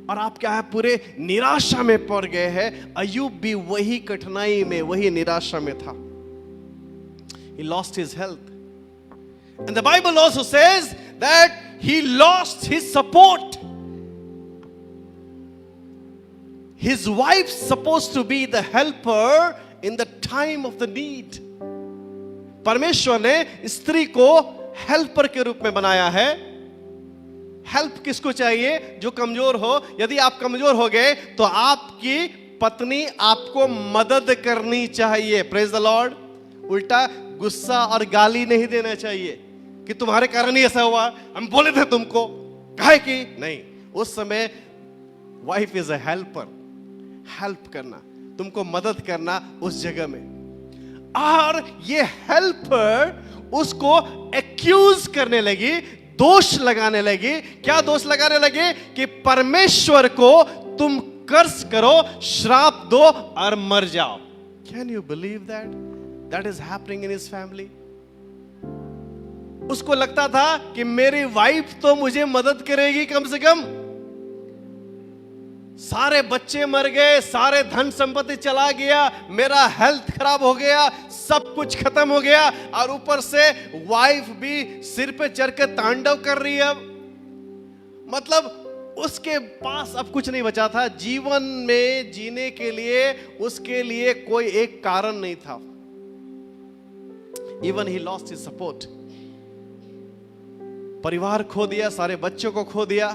और आप क्या है, पूरे निराशा में पड़ गए हैं। अय्यूब भी वही कठिनाई में, वही निराशा में था। He lost his health. And the Bible also says that he lost his support. His wife's supposed to be the helper in the time of the need. परमेश्वर ने स्त्री को हेल्पर के रूप में बनाया है। हेल्प किसको चाहिए? जो कमजोर हो। यदि आप कमजोर हो गए तो आपकी पत्नी आपको मदद करनी चाहिए। Praise the Lord. उल्टा गुस्सा और गाली नहीं देना चाहिए कि तुम्हारे कारण ही ऐसा हुआ, हम बोले थे तुमको, कहे कि नहीं। उस समय wife is a helper, help करना, तुमको मदद करना उस जगह में। और ये हेल्पर उसको एक्यूज करने लगी, दोष लगाने लगी। क्या दोष लगाने लगी? कि परमेश्वर को तुम कर्ज करो, श्राप दो और मर जाओ। Can you believe that? That is happening in his family. उसको लगता था कि मेरी वाइफ तो मुझे मदद करेगी कम से कम। सारे बच्चे मर गए, सारे धन संपत्ति चला गया, मेरा हेल्थ खराब हो गया, सब कुछ खत्म हो गया, और ऊपर से वाइफ भी सिर पे चढ़ के तांडव कर रही है। मतलब उसके पास अब कुछ नहीं बचा था जीवन में जीने के लिए। उसके लिए कोई एक कारण नहीं था। Even he lost his support. परिवार खो दिया, सारे बच्चों को खो दिया,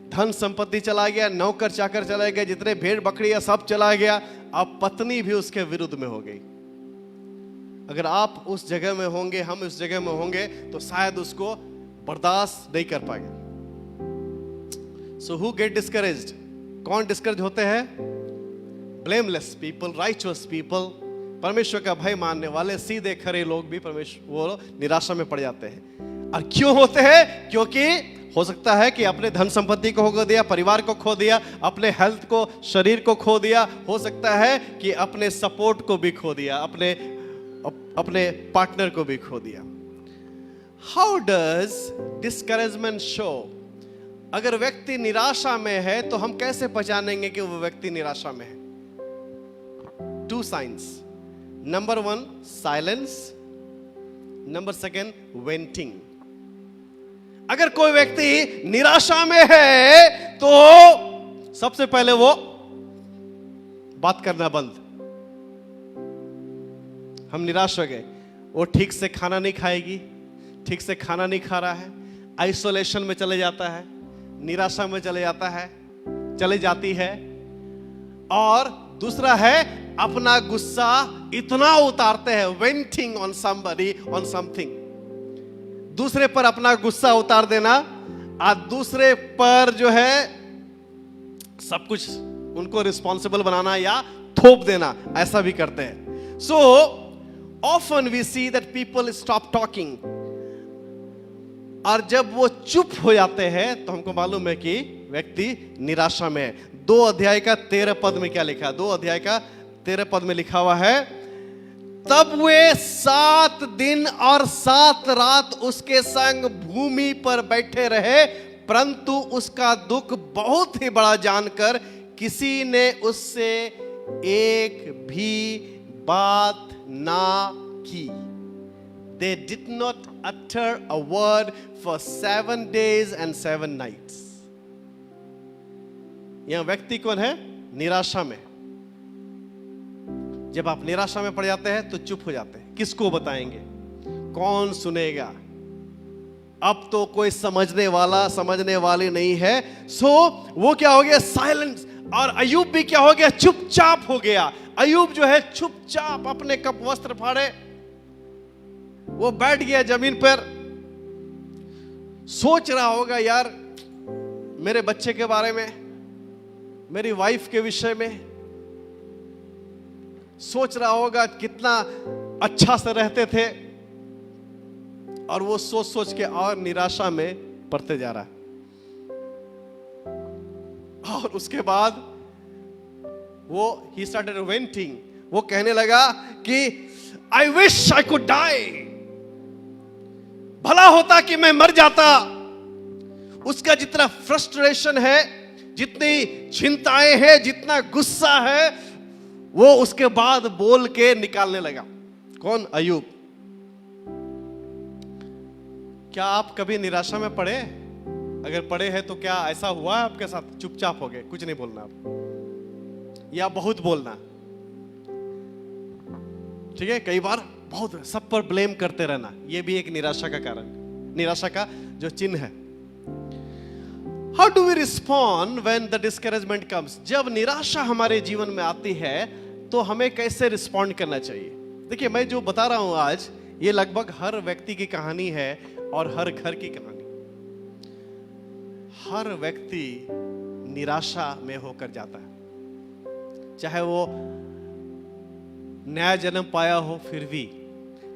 धन संपत्ति चला गया, नौकर चाकर चला गया, जितने भेड़ बकरियां सब चला गया। अब पत्नी भी उसके विरुद्ध में हो गई। अगर आप उस जगह में होंगे, हम उस जगह में होंगे, तो शायद उसको बर्दाश्त नहीं कर पाएंगे। So who get discouraged? कौन डिस्करेज होते हैं? ब्लेमलेस पीपल, राइचुअस पीपल, परमेश्वर का भय मानने वाले सीधे खरे लोग भी परमेश्वर वो निराशा में पड़ जाते हैं। और क्यों होते हैं? क्योंकि हो सकता है कि अपने धन संपत्ति को खो दिया, परिवार को खो दिया, अपने हेल्थ को, शरीर को खो दिया, हो सकता है कि अपने सपोर्ट को भी खो दिया, अपने पार्टनर को भी खो दिया। How does discouragement show? अगर व्यक्ति निराशा में है तो हम कैसे पहचानेंगे कि वो व्यक्ति निराशा में है? 2 signs. Number 1, silence. Number 2, venting. अगर कोई व्यक्ति निराशा में है तो सबसे पहले वो बात करना बंद। हम निराश हो गए, वो ठीक से खाना नहीं खाएगी, ठीक से खाना नहीं खा रहा है, आइसोलेशन में चले जाता है, निराशा में चले जाता है, चले जाती है। और दूसरा है अपना गुस्सा इतना उतारते हैं, वेंटिंग ऑन समबडी ऑन समथिंग, दूसरे पर अपना गुस्सा उतार देना और दूसरे पर जो है सब कुछ उनको रिस्पॉन्सिबल बनाना या थोप देना, ऐसा भी करते हैं। So often we see that people stop talking, और जब वो चुप हो जाते हैं तो हमको मालूम है कि व्यक्ति निराशा में है। 2 अध्याय का 13 पद में क्या लिखा? 2 अध्याय का 13 पद में लिखा हुआ है, तब वे 7 दिन और 7 रात उसके संग भूमि पर बैठे रहे, परंतु उसका दुख बहुत ही बड़ा जानकर किसी ने उससे एक भी बात ना की। They did not utter a word for 7 days and 7 nights. यह व्यक्ति कौन है? निराशा में। जब आप निराशा में पड़ जाते हैं तो चुप हो जाते हैं। किसको बताएंगे? कौन सुनेगा? अब तो कोई समझने वाली नहीं है। सो वो क्या हो गया? साइलेंस। और अयूब भी क्या हो गया? चुपचाप हो गया। अयूब जो है चुपचाप अपने कप वस्त्र फाड़े, वो बैठ गया जमीन पर, सोच रहा होगा यार मेरे बच्चे के बारे में, मेरी वाइफ के विषय में सोच रहा होगा कितना अच्छा से रहते थे, और वो सोच सोच के और निराशा में पड़ते जा रहा है। और उसके बाद वो he started venting, वो कहने लगा कि I wish I could die, भला होता कि मैं मर जाता। उसका जितना फ्रस्ट्रेशन है, जितनी चिंताएं हैं, जितना गुस्सा है, वो उसके बाद बोल के निकालने लगा। कौन? अयूब। क्या आप कभी निराशा में पड़े? अगर पड़े हैं तो क्या ऐसा हुआ है आपके साथ? चुपचाप हो गए, कुछ नहीं बोलना आप, या बहुत बोलना? ठीक है, कई बार बहुत सब पर ब्लेम करते रहना, यह भी एक निराशा का कारण, निराशा का जो चिन्ह है। How do we respond when the discouragement comes? जब निराशा हमारे जीवन में आती है तो हमें कैसे रिस्पॉन्ड करना चाहिए? देखिए, मैं जो बता रहा हूं आज, ये लगभग हर व्यक्ति की कहानी है और हर घर की कहानी। हर व्यक्ति निराशा में होकर जाता है, चाहे वो नया जन्म पाया हो फिर भी,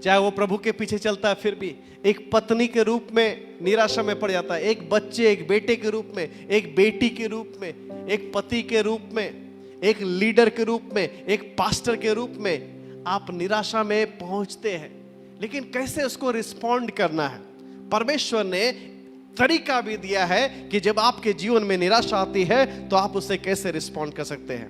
चाहे वो प्रभु के पीछे चलता है फिर भी, एक पत्नी के रूप में निराशा में पड़ जाता है, एक बच्चे, एक बेटे के रूप में, एक बेटी के रूप में, एक पति के रूप में, एक लीडर के रूप में, एक पास्टर के रूप में आप निराशा में पहुंचते हैं। लेकिन कैसे उसको रिस्पॉन्ड करना है? परमेश्वर ने तरीका भी दिया है कि जब आपके जीवन में निराशा आती है तो आप उससे कैसे रिस्पॉन्ड कर सकते हैं।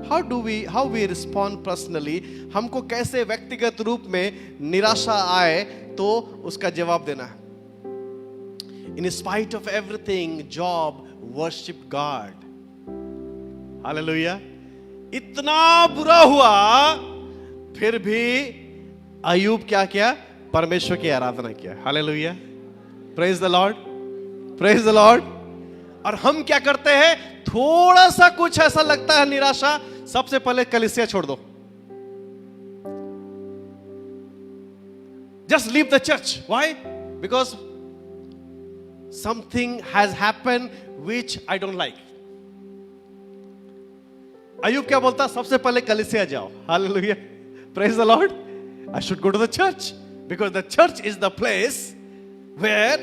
how we respond personally, हमको कैसे व्यक्तिगत रूप में निराशा आए तो उसका जवाब देना है। In spite of everything, Job worship God. Hallelujah. इतना बुरा हुआ फिर भी अयूब क्या किया? परमेश्वर की आराधना किया। Hallelujah, praise the Lord, praise the Lord. और हम क्या करते हैं? थोड़ा सा कुछ ऐसा लगता है निराशा, सबसे पहले कलीसिया छोड़ दो, just leave the church. Why? Because something has happened which I don't like. Ayub क्या बोलता? सबसे पहले कलीसिया जाओ। Hallelujah, praise the Lord. I should go to the church because the church is the place where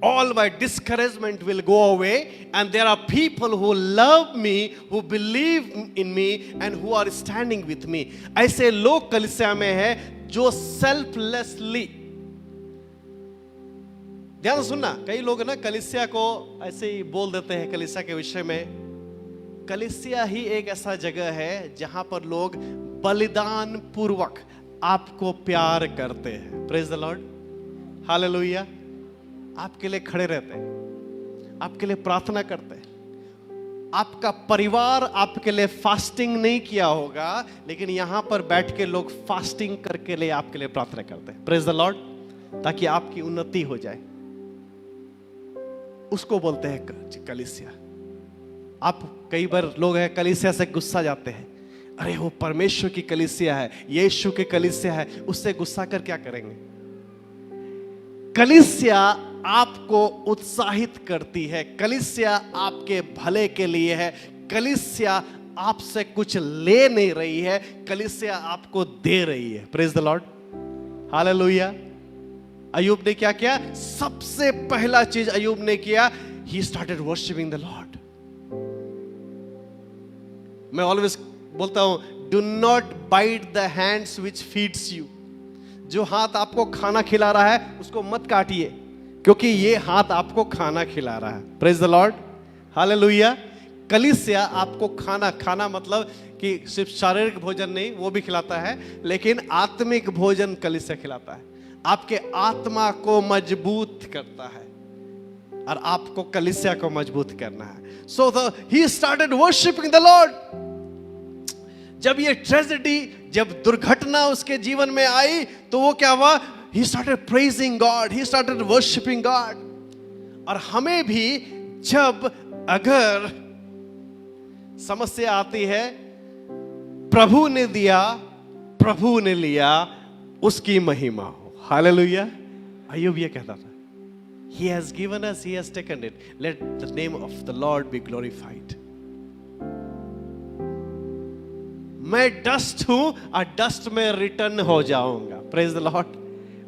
all my discouragement will go away, and there are people who love me, who believe in me, and who are standing with me. ऐसे लोग कलीसिया में है जो selflessly, ध्यान से सुनना, कई लोग ना कलीसिया को ऐसे ही बोल देते हैं कलीसिया के विषय में। कलीसिया ही एक ऐसा जगह है जहां पर लोग बलिदान पूर्वक आपको प्यार करते हैं। Praise the Lord, hallelujah. आपके लिए खड़े रहते हैं, आपके लिए प्रार्थना करते हैं। आपका परिवार आपके लिए फास्टिंग नहीं किया होगा, लेकिन यहां पर बैठ के लोग फास्टिंग करके लिए आपके लिए प्रार्थना करते हैं। प्रेज द लॉर्ड, ताकि आपकी उन्नति हो जाए। उसको बोलते हैं कलीसिया। आप कई बार लोग हैं कलीसिया से गुस्सा जाते हैं, अरे वो परमेश्वर की कलीसिया है, यीशु की कलीसिया है, उससे गुस्सा कर क्या करेंगे। कलीसिया आपको उत्साहित करती है, कलीसिया आपके भले के लिए है, कलीसिया आपसे कुछ ले नहीं रही है, कलीसिया आपको दे रही है। Praise the Lord, hallelujah. Ayyub ने क्या किया? सबसे पहला चीज अय्यूब ने किया, he started worshipping the Lord. मैं ऑलवेज बोलता हूं, do not bite the hands which feeds you. जो हाथ आपको खाना खिला रहा है उसको मत काटिए, क्योंकि ये हाथ आपको खाना खिला रहा है। Praise the Lord, hallelujah. कलीसिया आपको खाना मतलब कि सिर्फ शारीरिक भोजन नहीं, वो भी खिलाता है, लेकिन आत्मिक भोजन कलीसिया खिलाता है। आपके आत्मा को मजबूत करता है और आपको कलीसिया को मजबूत करना है। So he started worshipping the Lord. जब ये ट्रेजेडी, जब दुर्घटना उसके जीवन में आई, तो वो क्या हुआ? He started praising God, he started worshiping God। और हमें भी जब अगर समस्या आती है, प्रभु ने दिया, प्रभु ने लिया, उसकी महिमा हो। हालेलुया। अय्यूब ये कहता था, He has given us, He has taken it, let the name of the Lord be glorified। मैं डस्ट हूं और डस्ट में रिटर्न हो जाऊंगा। प्रेज द लॉर्ड,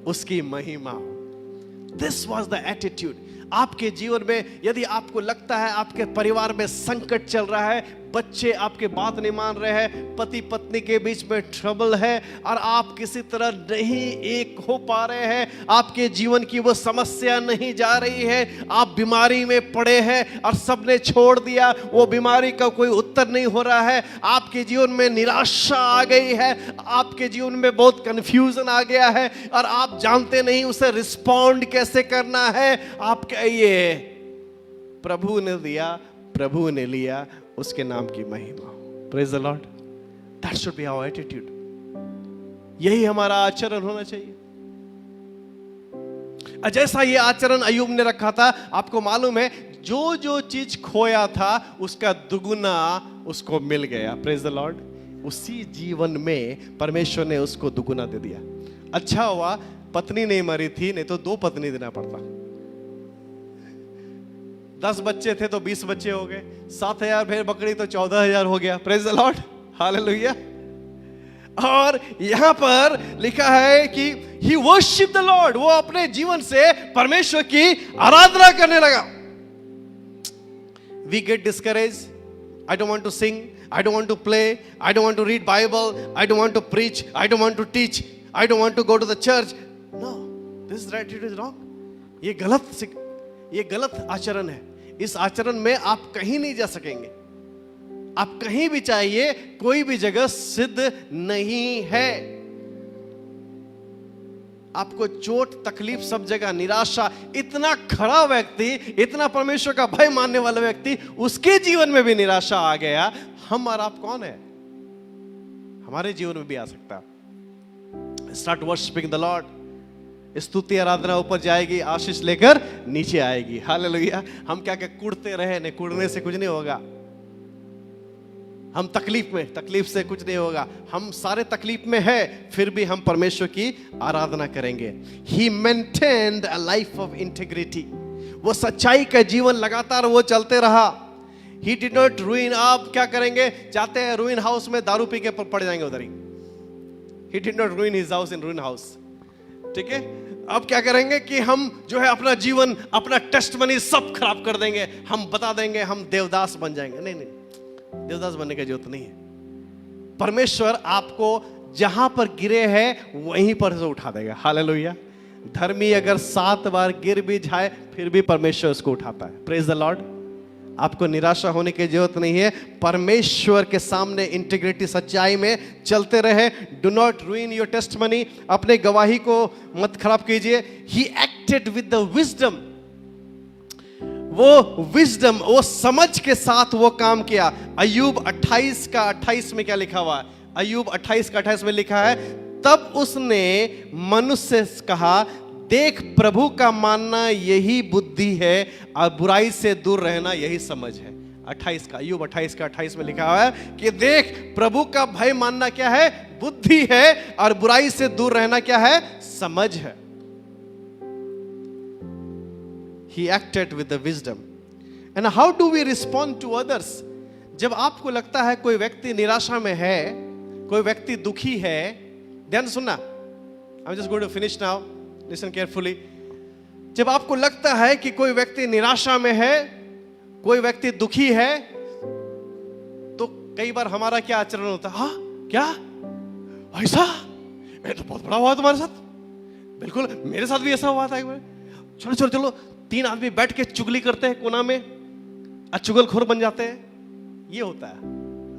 उसकी महिमा हो। This was the attitude. आपके जीवन में यदि आपको लगता है आपके परिवार में संकट चल रहा है, बच्चे आपके बात नहीं मान रहे हैं, पति पत्नी के बीच में ट्रबल है और आप किसी तरह नहीं एक हो पा रहे हैं, आपके जीवन की वो समस्या नहीं जा रही है, आप बीमारी में पड़े हैं और सबने छोड़ दिया, वो बीमारी का कोई उत्तर नहीं हो रहा है, आपके जीवन में निराशा आ गई है, आपके जीवन में बहुत कंफ्यूजन आ गया है और आप जानते नहीं उसे रिस्पॉन्ड कैसे करना है। आप कहिए, प्रभु ने दिया, प्रभु ने लिया, उसके नाम की महिमा हो। Praise the Lord, that should be our attitude. यही हमारा आचरण होना चाहिए। जैसा ये आचरण अय्यूब ने रखा था, आपको मालूम है जो जो चीज खोया था उसका दुगुना उसको मिल गया। प्रेज द लॉर्ड, उसी जीवन में परमेश्वर ने उसको दुगुना दे दिया। अच्छा हुआ पत्नी नहीं मरी थी, नहीं तो 2 पत्नी देना पड़ता। 10 बच्चे थे तो 20 बच्चे हो गए, 7,000 भेड़ बकरी तो 14,000 हो गया। Praise the Lord, hallelujah. और यहां पर लिखा है कि ही वर्शिप द लॉर्ड, वो अपने जीवन से परमेश्वर की आराधना करने लगा। We get discourage, I don't want to sing, I don't want to play, I don't want to read Bible, I don't want to preach, I don't want to teach, I don't want to go to the church. No, this attitude is wrong. ये गलत आचरण है। इस आचरण में आप कहीं नहीं जा सकेंगे। आप कहीं भी चाहिए, कोई भी जगह सिद्ध नहीं है। आपको चोट तकलीफ सब जगह, निराशा, इतना खड़ा व्यक्ति, इतना परमेश्वर का भय मानने वाला व्यक्ति, उसके जीवन में भी निराशा आ गया। हम और आप कौन है? हमारे जीवन में भी आ सकता। Start worshipping the Lord. स्तुति आराधना ऊपर जाएगी, आशीष लेकर नीचे आएगी। हालेलुया। हम क्या क्या कूदते रहे, नहीं कूदने से कुछ नहीं होगा। हम तकलीफ से कुछ नहीं होगा। हम सारे तकलीफ में है, फिर भी हम परमेश्वर की आराधना करेंगे। He maintained a life of integrity। वो सच्चाई का जीवन लगातार वो चलते रहा। He did not ruin। आप क्या करेंगे? चाहते हैं ruin हाउस में दारू पी के पड़ जाएंगे उधर ही। He did not ruin his house in ruin house। ठीक है, अब क्या करेंगे कि हम जो है अपना जीवन, अपना टेस्टमनी सब खराब कर देंगे, हम बता देंगे हम देवदास बन जाएंगे। नहीं नहीं, देवदास बनने की जरूरत नहीं है। परमेश्वर आपको जहां पर गिरे हैं वहीं पर से उठा देगा। हालेलुया। धर्मी अगर 7 बार गिर भी जाए फिर भी परमेश्वर उसको उठाता है। Praise the Lord. आपको निराशा होने की जरूरत नहीं है। परमेश्वर के सामने इंटीग्रिटी, सच्चाई में चलते रहे। Do not रूइन your testimony. अपने गवाही को मत खराब कीजिए। He acted with the wisdom. वो विजडम, वो समझ के साथ वो काम किया। अय्यूब 28 का 28 में क्या लिखा हुआ है? अय्यूब 28 का 28 में लिखा है, तब उसने मनुष्य से कहा, देख प्रभु का मानना यही बुद्धि है और बुराई से दूर रहना यही समझ है। 28 का, अय्यूब 28 का 28 में लिखा हुआ है कि देख प्रभु का भय मानना क्या है? बुद्धि है, और बुराई से दूर रहना क्या है? समझ है। He acted with the wisdom. And how do we respond to others? जब आपको लगता है कोई व्यक्ति निराशा में है, कोई व्यक्ति दुखी है, ध्यान सुनना, I'm just going to finish now. Listen carefully. जब आपको लगता है कि कोई व्यक्ति निराशा में है, कोई व्यक्ति दुखी है, तो कई बार हमारा क्या आचरण होता है? हाँ क्या ऐसा? ये तो बहुत बड़ा हुआ तुम्हारे साथ। बिल्कुल मेरे साथ भी ऐसा हुआ था एक बार। चलो चलो चलो, 3 आदमी बैठ के चुगली करते हैं कोना में, चुगलखोर बन जाते हैं। ये होता है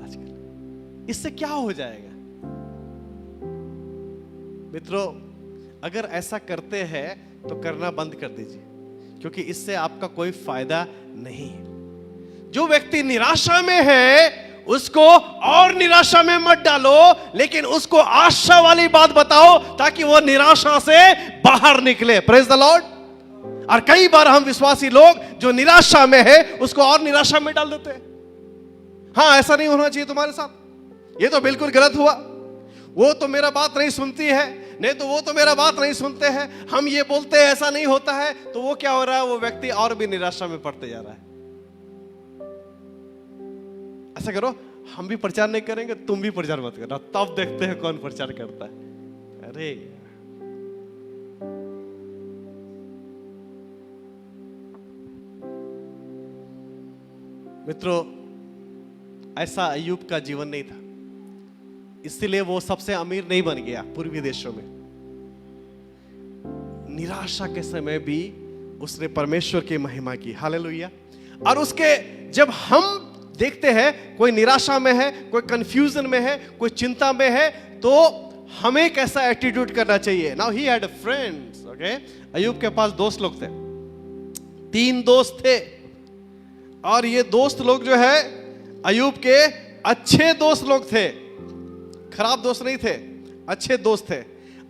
आजकल। इससे क्या हो जाएगा मित्रों? अगर ऐसा करते हैं तो करना बंद कर दीजिए, क्योंकि इससे आपका कोई फायदा नहीं है। जो व्यक्ति निराशा में है उसको और निराशा में मत डालो, लेकिन उसको आशा वाली बात बताओ ताकि वो निराशा से बाहर निकले। Praise the Lord. और कई बार हम विश्वासी लोग जो निराशा में है उसको और निराशा में डाल देते हैं। हाँ ऐसा नहीं होना चाहिए तुम्हारे साथ, ये तो बिल्कुल गलत हुआ, वो तो मेरा बात नहीं सुनती है, नहीं तो वो तो मेरा बात नहीं सुनते हैं, हम ये बोलते हैं ऐसा नहीं होता है। तो वो क्या हो रहा है? वो व्यक्ति और भी निराशा में पड़ते जा रहा है। ऐसा करो, हम भी प्रचार नहीं करेंगे, तुम भी प्रचार मत करना, तब देखते हैं कौन प्रचार करता है। अरे मित्रों, ऐसा अय्यूब का जीवन नहीं था, इसलिए वो सबसे अमीर नहीं बन गया पूर्वी देशों में। निराशा के समय भी उसने परमेश्वर की महिमा की। हालेलुया। और उसके जब हम देखते हैं कोई निराशा में है, कोई कंफ्यूजन में है, कोई चिंता में है, तो हमें कैसा एटीट्यूड करना चाहिए? Now he had friends. Okay, Ayyub के पास दोस्त लोग थे, 3 दोस्त थे, और ये दोस्त लोग जो है अय्यूब के अच्छे दोस्त लोग थे, खराब दोस्त नहीं थे, अच्छे दोस्त थे।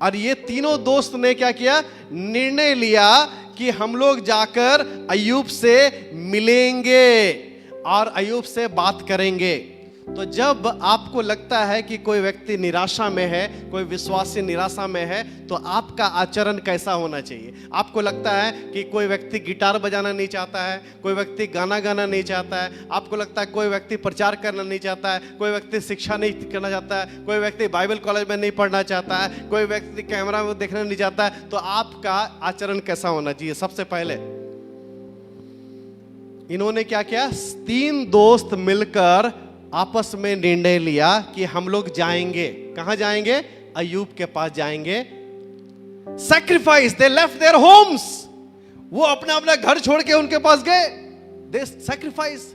और ये तीनों दोस्त ने क्या किया? निर्णय लिया कि हम लोग जाकर अय्यूब से मिलेंगे और अय्यूब से बात करेंगे। तो जब आपको लगता है कि कोई व्यक्ति निराशा में है, कोई विश्वासी निराशा में है, तो आपका आचरण कैसा होना चाहिए? आपको लगता है कि कोई व्यक्ति गिटार बजाना नहीं चाहता है, कोई व्यक्ति गाना गाना नहीं चाहता है, आपको लगता है कोई व्यक्ति प्रचार करना नहीं चाहता है, कोई व्यक्ति शिक्षा नहीं करना चाहता है, कोई व्यक्ति बाइबल कॉलेज में नहीं पढ़ना चाहता है, कोई व्यक्ति कैमरा में देखना नहीं चाहता है, तो आपका आचरण कैसा होना चाहिए? सबसे पहले इन्होंने क्या किया? 3 दोस्त मिलकर आपस में निर्णय लिया कि हम लोग जाएंगे। कहां जाएंगे? अय्यूब के पास जाएंगे। Sacrifice, they left their homes. वो अपना अपना घर छोड़ के उनके पास गए। They sacrifice,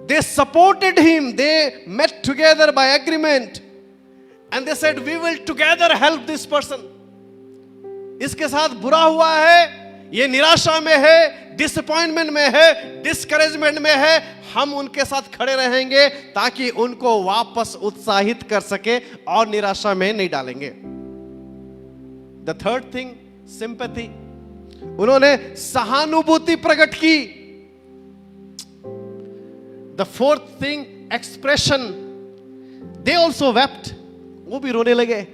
they supported him, they met together by agreement and they said we will together help this person. इसके साथ बुरा हुआ है, ये निराशा में है, डिसअपॉइंटमेंट में है, डिस्करेजमेंट में है, हम उनके साथ खड़े रहेंगे ताकि उनको वापस उत्साहित कर सके और निराशा में नहीं डालेंगे। The third thing, sympathy. उन्होंने सहानुभूति प्रकट की। The fourth thing, expression. They also wept. वो भी रोने लगे।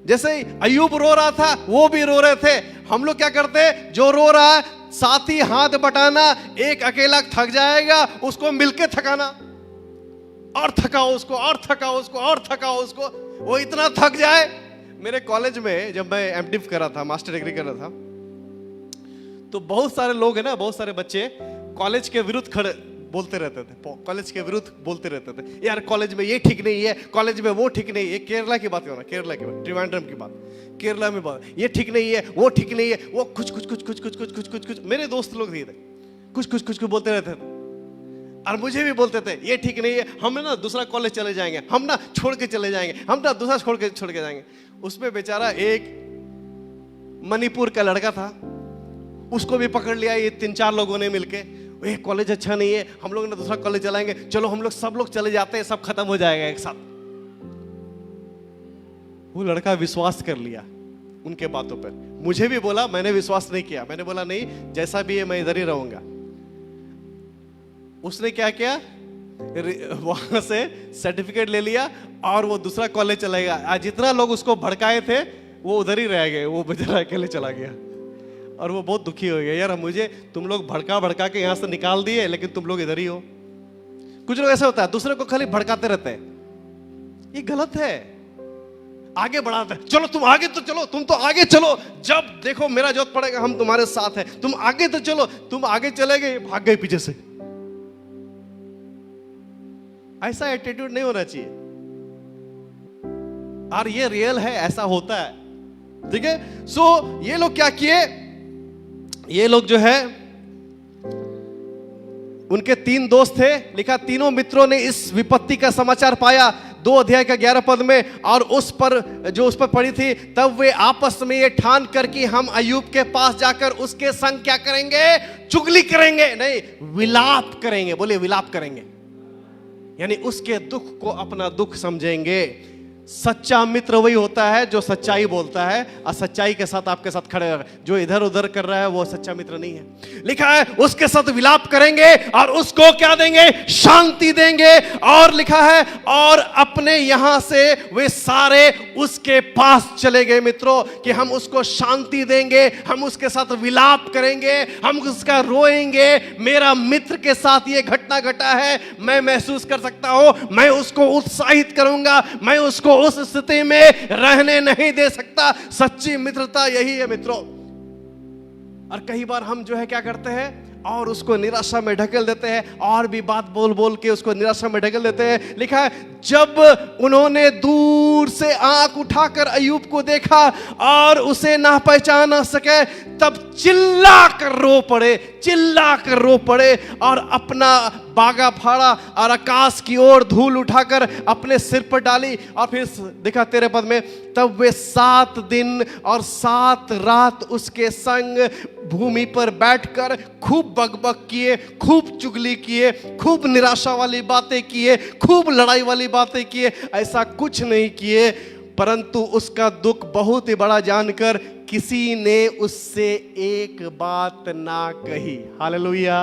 जैसे अय्यूब रो रहा था, वो भी रो रहे थे। हम लोग क्या करते? जो रो रहा है साथ ही हाथ बटाना, एक अकेला थक जाएगा, उसको मिलके थकाना, और थकाओ उसको, और थकाओ उसको, और थकाओ उसको। वो इतना थक जाए। मेरे कॉलेज में जब मैं एमडिफ कर रहा था, मास्टर डिग्री कर रहा था, तो बहुत सारे लोग है ना, बहुत सारे बच्चे कॉलेज के विरुद्ध खड़े बोलते रहते थे, कॉलेज के विरुद्ध बोलते रहते थे, यार कॉलेज में ये ठीक नहीं है, कॉलेज में वो ठीक नहीं है। केरला की बात करो, केरला की बात, त्रिवेंद्रम की बात, केरला में बात, ये ठीक नहीं है, वो ठीक नहीं है, वो कुछ मेरे दोस्त लोग थे, कुछ बोलते रहते थे। और मुझे भी बोलते थे ये ठीक नहीं है, हम ना दूसरा कॉलेज चले जाएंगे, हम ना छोड़ के चले जाएंगे, हम ना दूसरा छोड़ के जाएंगे। उसमें बेचारा एक मणिपुर का लड़का था, उसको भी पकड़ लिया ये 3-4 लोगों ने मिलके, ये कॉलेज अच्छा नहीं है, हम लोग ना दूसरा कॉलेज चलाएंगे, चलो हम लोग सब लोग चले जाते हैं, सब खत्म हो जाएगा एक साथ। वो लड़का विश्वास कर लिया उनके बातों पर। मुझे भी बोला, मैंने विश्वास नहीं किया, मैंने बोला नहीं, जैसा भी है मैं इधर ही रहूंगा। उसने क्या किया, वहां से सर्टिफिकेट ले लिया और वो दूसरा कॉलेज चला गया। जितना लोग उसको भड़काए थे वो उधर ही रह गए, वो बेचारा अकेले चला गया। और वो बहुत दुखी हो गया, यार मुझे तुम लोग भड़का के यहां से निकाल दिए, लेकिन तुम लोग इधर ही हो। कुछ लोग ऐसा होता है, दूसरे को खाली भड़काते रहते हैं, ये गलत है। आगे बढ़ाते हैं, चलो तुम आगे तो चलो, तुम तो आगे चलो, जब देखो मेरा जरूरत पड़ेगा हम तुम्हारे साथ हैं, तुम आगे तो चलो, तुम आगे चले गए, भाग गए पीछे से। ऐसा एटीट्यूड नहीं होना चाहिए। और ये रियल है, ऐसा होता है, ठीक है। सो ये लोग क्या किए, ये लोग जो है, उनके 3 दोस्त थे, लिखा तीनों मित्रों ने इस विपत्ति का समाचार पाया 2 अध्याय का 11 पद में, और उस पर पड़ी थी। तब वे आपस में ये ठान कर कि हम अय्यूब के पास जाकर उसके संग क्या करेंगे, चुगली करेंगे, नहीं विलाप करेंगे। बोलिए विलाप करेंगे, यानी उसके दुख को अपना दुख समझेंगे। सच्चा मित्र वही होता है जो सच्चाई बोलता है और सच्चाई के साथ आपके साथ खड़े रहे। जो इधर उधर कर रहा है वो सच्चा मित्र नहीं है। लिखा है उसके साथ विलाप करेंगे और उसको क्या देंगे, शांति देंगे। और लिखा है और अपने यहां से वे सारे उसके पास चले गए मित्रों, कि हम उसको शांति देंगे, हम उसके साथ विलाप करेंगे, हम उसका रोएंगे। मेरा मित्र के साथ ये घटना घटा है, मैं महसूस कर सकता हूं, मैं उसको उत्साहित करूंगा, मैं उसको उस स्थिति में रहने नहीं दे सकता। सच्ची मित्रता यही है मित्रों। और कई बार हम जो है क्या करते हैं, और उसको निराशा में ढकेल देते हैं, और भी बात बोल बोल के उसको निराशा में ढकेल देते हैं। लिखा है जब उन्होंने दूर से आंख उठाकर अय्यूब को देखा और उसे ना पहचान ना सके, तब चिल्ला कर रो पड़े और अपना बागा फाड़ा और आकाश की ओर धूल उठाकर अपने सिर पर डाली। और फिर देखा 13 पद में, तब वे 7 दिन और 7 रात उसके संग भूमि पर बैठकर खूब बकबक किए, खूब चुगली किए, खूब निराशा वाली बातें किए, खूब लड़ाई वाली बातें किए। ऐसा कुछ नहीं किए, परंतु उसका दुख बहुत ही बड़ा जानकर किसी ने उससे एक बात ना कही। Hallelujah,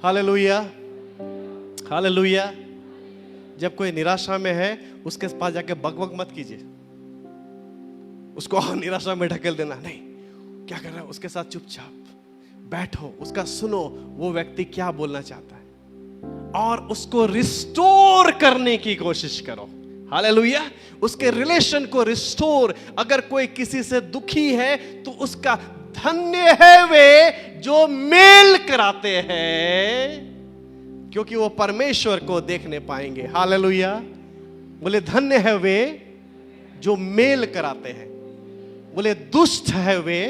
hallelujah, hallelujah. जब कोई निराशा में है उसके पास जाके बकबक मत कीजिए, उसको निराशा में ढकेल देना नहीं। क्या कर रहा है, उसके साथ चुपचाप बैठो, उसका सुनो, वो व्यक्ति क्या बोलना चाहता है, और उसको रिस्टोर करने की कोशिश करो। हालेलुया, उसके रिलेशन को रिस्टोर। अगर कोई किसी से दुखी है तो उसका धन्य है वे जो मेल कराते हैं, क्योंकि वो परमेश्वर को देखने पाएंगे। हालेलुया, बोले धन्य है वे जो मेल कराते हैं। बोले दुष्ट है वे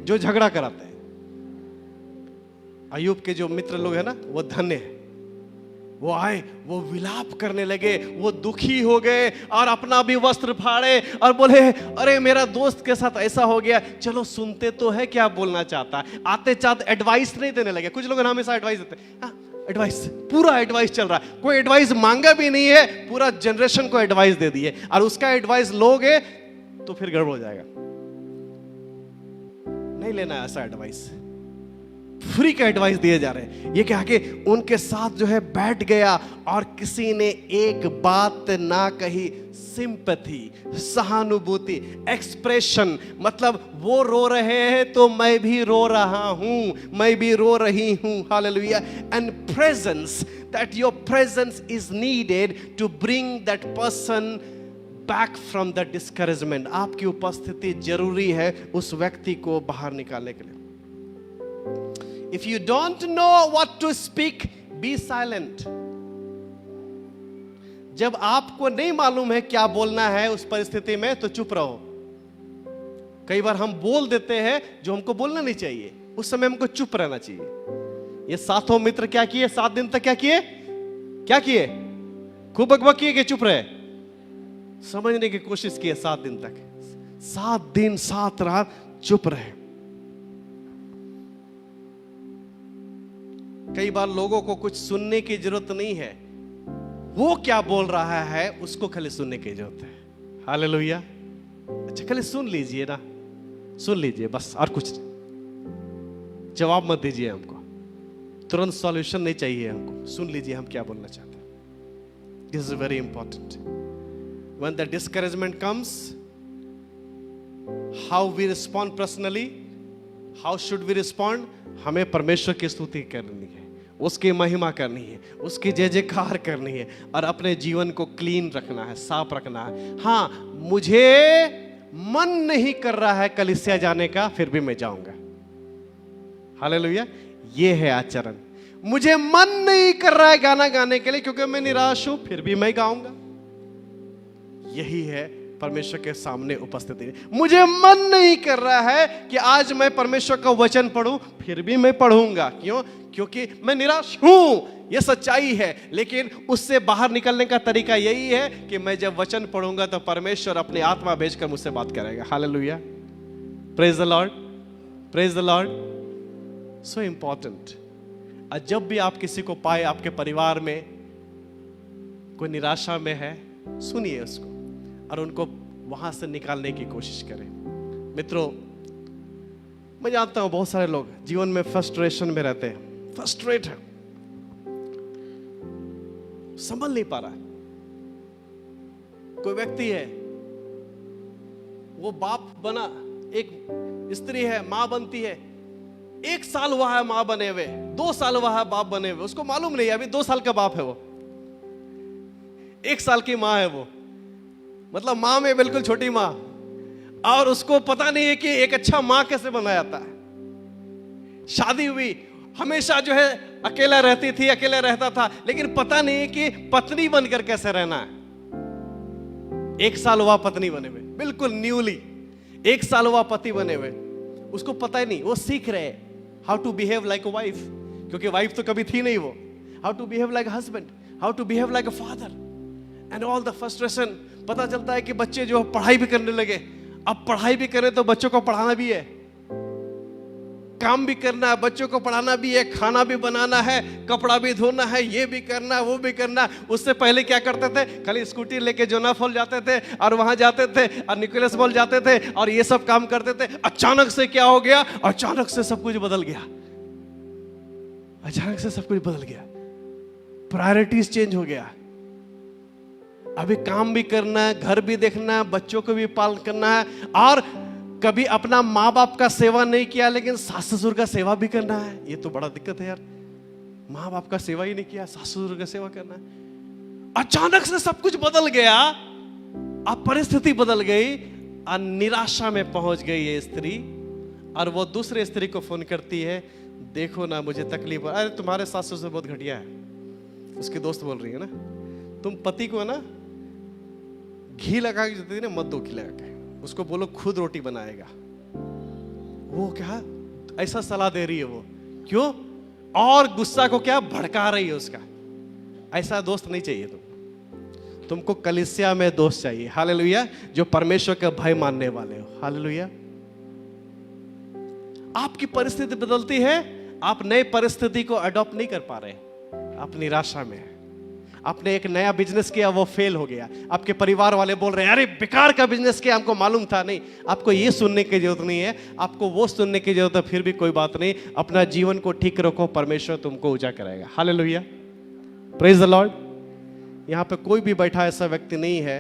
जो झगड़ा कराते हैं। अय्यूब के जो मित्र लोग हैं ना, वो धन्य है। वो आए, वो विलाप करने लगे, वो दुखी हो गए और अपना भी वस्त्र फाड़े और बोले अरे मेरा दोस्त के साथ ऐसा हो गया। चलो सुनते तो है क्या बोलना चाहता है, आते चाहते एडवाइस नहीं देने लगे। कुछ लोग हमेशा एडवाइस देते हैं, एडवाइस, पूरा एडवाइस चल रहा है, कोई एडवाइस मांगा भी नहीं है, पूरा जनरेशन को एडवाइस दे दिए, और उसका एडवाइस लोगे तो फिर गड़बड़ हो जाएगा। नहीं लेना ऐसा एडवाइस, फ्री का एडवाइस दिए जा रहे हैं। ये क्या कि उनके साथ जो है बैठ गया और किसी ने एक बात ना कही। सिंपैथी, सहानुभूति, एक्सप्रेशन, मतलब वो रो रहे हैं तो मैं भी रो रहा हूं, मैं भी रो रही हूं। Hallelujah. And presence, that your presence is needed to bring that person back from the discouragement. आपकी उपस्थिति जरूरी है उस व्यक्ति को बाहर निकालने के लिए. If you don't know what to speak, be silent. जब आपको नहीं मालूम है क्या बोलना है उस परिस्थिति में, तो चुप रहो. कई बार हम बोल देते हैं जो हमको बोलना नहीं चाहिए, उस समय हमको चुप रहना चाहिए. ये सातों मित्र क्या किए? 7 दिन तक क्या किए? खूब बकबक किए कि चुप रहे? समझने की कोशिश की. 7 दिन तक, 7 दिन 7 रात चुप रहे. कई बार लोगों को कुछ सुनने की जरूरत नहीं है, वो क्या बोल रहा है उसको खाली सुनने की जरूरत है. हालेलुया. अच्छा, खाली सुन लीजिए ना, सुन लीजिए बस, और कुछ नहीं. जवाब मत दीजिए हमको, तुरंत सॉल्यूशन नहीं चाहिए हमको. सुन लीजिए हम क्या बोलना चाहते हैं. This is very important. When the discouragement comes, how we respond personally, how should we respond? हमें परमेश्वर की स्तुति करनी है, उसकी महिमा करनी है, उसकी जय जयकार करनी है, और अपने जीवन को क्लीन रखना है, साफ रखना है. हाँ, मुझे मन नहीं कर रहा है कलीसिया जाने का, फिर भी मैं जाऊंगा. हालेलुया. ये है आचरण. मुझे मन नहीं कर रहा है गाना गाने के लिए क्योंकि मैं निराश हूं, फिर भी मैं गाऊंगा. यही है परमेश्वर के सामने उपस्थिति. मुझे मन नहीं कर रहा है कि आज मैं परमेश्वर का वचन पढ़ूं, फिर भी मैं पढ़ूंगा. क्यों? क्योंकि मैं निराश हूं. यह सच्चाई है, लेकिन उससे बाहर निकलने का तरीका यही है कि मैं जब वचन पढ़ूंगा तो परमेश्वर अपनी आत्मा भेजकर मुझसे बात करेगा. Hallelujah. Praise the Lord. Praise the Lord. So important. जब भी आप किसी को पाए आपके परिवार में कोई निराशा में है, सुनिए उसको और उनको वहां से निकालने की कोशिश करें. मित्रों, मैं जानता हूं बहुत सारे लोग जीवन में फ्रस्ट्रेशन में रहते हैं. फ्रस्ट्रेट है, संभल नहीं पा रहा है. कोई व्यक्ति है, वो बाप बना, एक स्त्री है, मां बनती है, 1 साल हुआ है मां बने हुए, 2 साल हुआ है बाप बने हुए. उसको मालूम नहीं है अभी 2 साल का बाप है वो, 1 साल की मां है वो, मतलब मां में बिल्कुल छोटी मां, और उसको पता नहीं है कि एक अच्छा मां कैसे बना जाता है. शादी हुई, हमेशा जो है अकेला रहती थी, अकेला रहता था, लेकिन पता नहीं है कि पत्नी बनकर कैसे रहना है. 1 साल हुआ पत्नी बने हुए, बिल्कुल न्यूली. 1 साल हुआ पति बने हुए, उसको पता ही नहीं. वो सीख रहे how to behave like a wife, क्योंकि वाइफ तो कभी थी नहीं वो. How to behave like a husband, how to behave like a father, and all the frustration. पता चलता है कि बच्चे जो पढ़ाई भी करने लगे. अब पढ़ाई भी करें तो बच्चों को पढ़ाना भी है, काम भी करना है, बच्चों को पढ़ाना भी है, खाना भी बनाना है, कपड़ा भी धोना है, ये भी करना है, वो भी करना है. उससे पहले क्या करते थे? खाली स्कूटी लेके जोना फॉल जाते थे और वहां जाते थे और निकोलस मॉल जाते थे और ये सब काम करते थे. अचानक से क्या हो गया? अचानक से सब कुछ बदल गया. अचानक से सब कुछ बदल गया. प्रायोरिटीज चेंज हो गया. अभी काम भी करना है, घर भी देखना है, बच्चों को भी पालन करना है, और कभी अपना माँ बाप का सेवा नहीं किया लेकिन सास ससुर का सेवा भी करना है. ये तो बड़ा दिक्कत है यार. माँ बाप का सेवा ही नहीं किया, सास ससुर का सेवा करना है. अचानक से सब कुछ बदल गया. अब परिस्थिति बदल गई और निराशा में पहुंच गई ये स्त्री, और वो दूसरे स्त्री को फोन करती है, देखो ना मुझे तकलीफ. अरे तुम्हारे सास ससुर बहुत घटिया है. उसकी दोस्त बोल रही है ना, तुम पति को ना घी लगा के देती थी ना, मत दो घी लगा के, उसको बोलो खुद रोटी बनाएगा. वो क्या ऐसा सलाह दे रही है वो, क्यों? और गुस्सा को क्या भड़का रही है उसका. ऐसा दोस्त नहीं चाहिए तुमको कलीसिया में दोस्त चाहिए. हालेलुया. जो परमेश्वर का भय मानने वाले हो. हालेलुया. आपकी परिस्थिति बदलती है, आप नई परिस्थिति को अडॉप्ट नहीं कर पा रहे, आप निराशा में हैं. आपने एक नया बिजनेस किया, वो फेल हो गया. आपके परिवार वाले बोल रहे हैं, अरे बेकार का बिजनेस किया, हमको मालूम था. नहीं, आपको ये सुनने की जरूरत नहीं है, आपको वो सुनने की जरूरत है. फिर भी कोई बात नहीं, अपना जीवन को ठीक रखो, परमेश्वर तुमको ऊंचा कराएगा. हालेलुया. Praise the Lord. यहां पे कोई भी बैठा ऐसा व्यक्ति नहीं है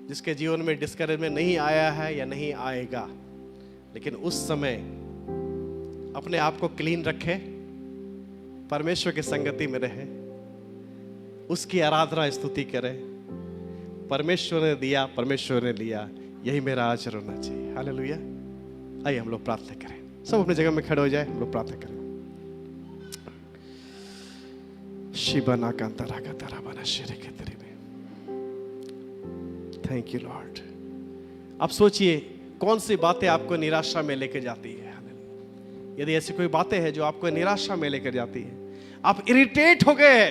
जिसके जीवन में डिस्करेजमेंट नहीं आया है या नहीं आएगा. लेकिन उस समय अपने आप को क्लीन रखे, परमेश्वर की संगति में रहे, उसकी आराधना स्तुति करे। परमेश्वर ने दिया, परमेश्वर ने लिया, यही मेरा आचरण होना चाहिए। हालेलुया। आइए हम लोग प्रार्थना करें। सब अपनी जगह में खड़े हो जाए, हम लोग प्रार्थना करें। शिबना कांतारा का तारा बना शेरे के तेरे में। Thank you Lord. अब सोचिए कौन सी बातें आपको निराशा में लेकर जाती है। यदि ऐसी कोई बातें हैं जो आपको निराशा में लेकर जाती है, आप इरिटेट हो गए,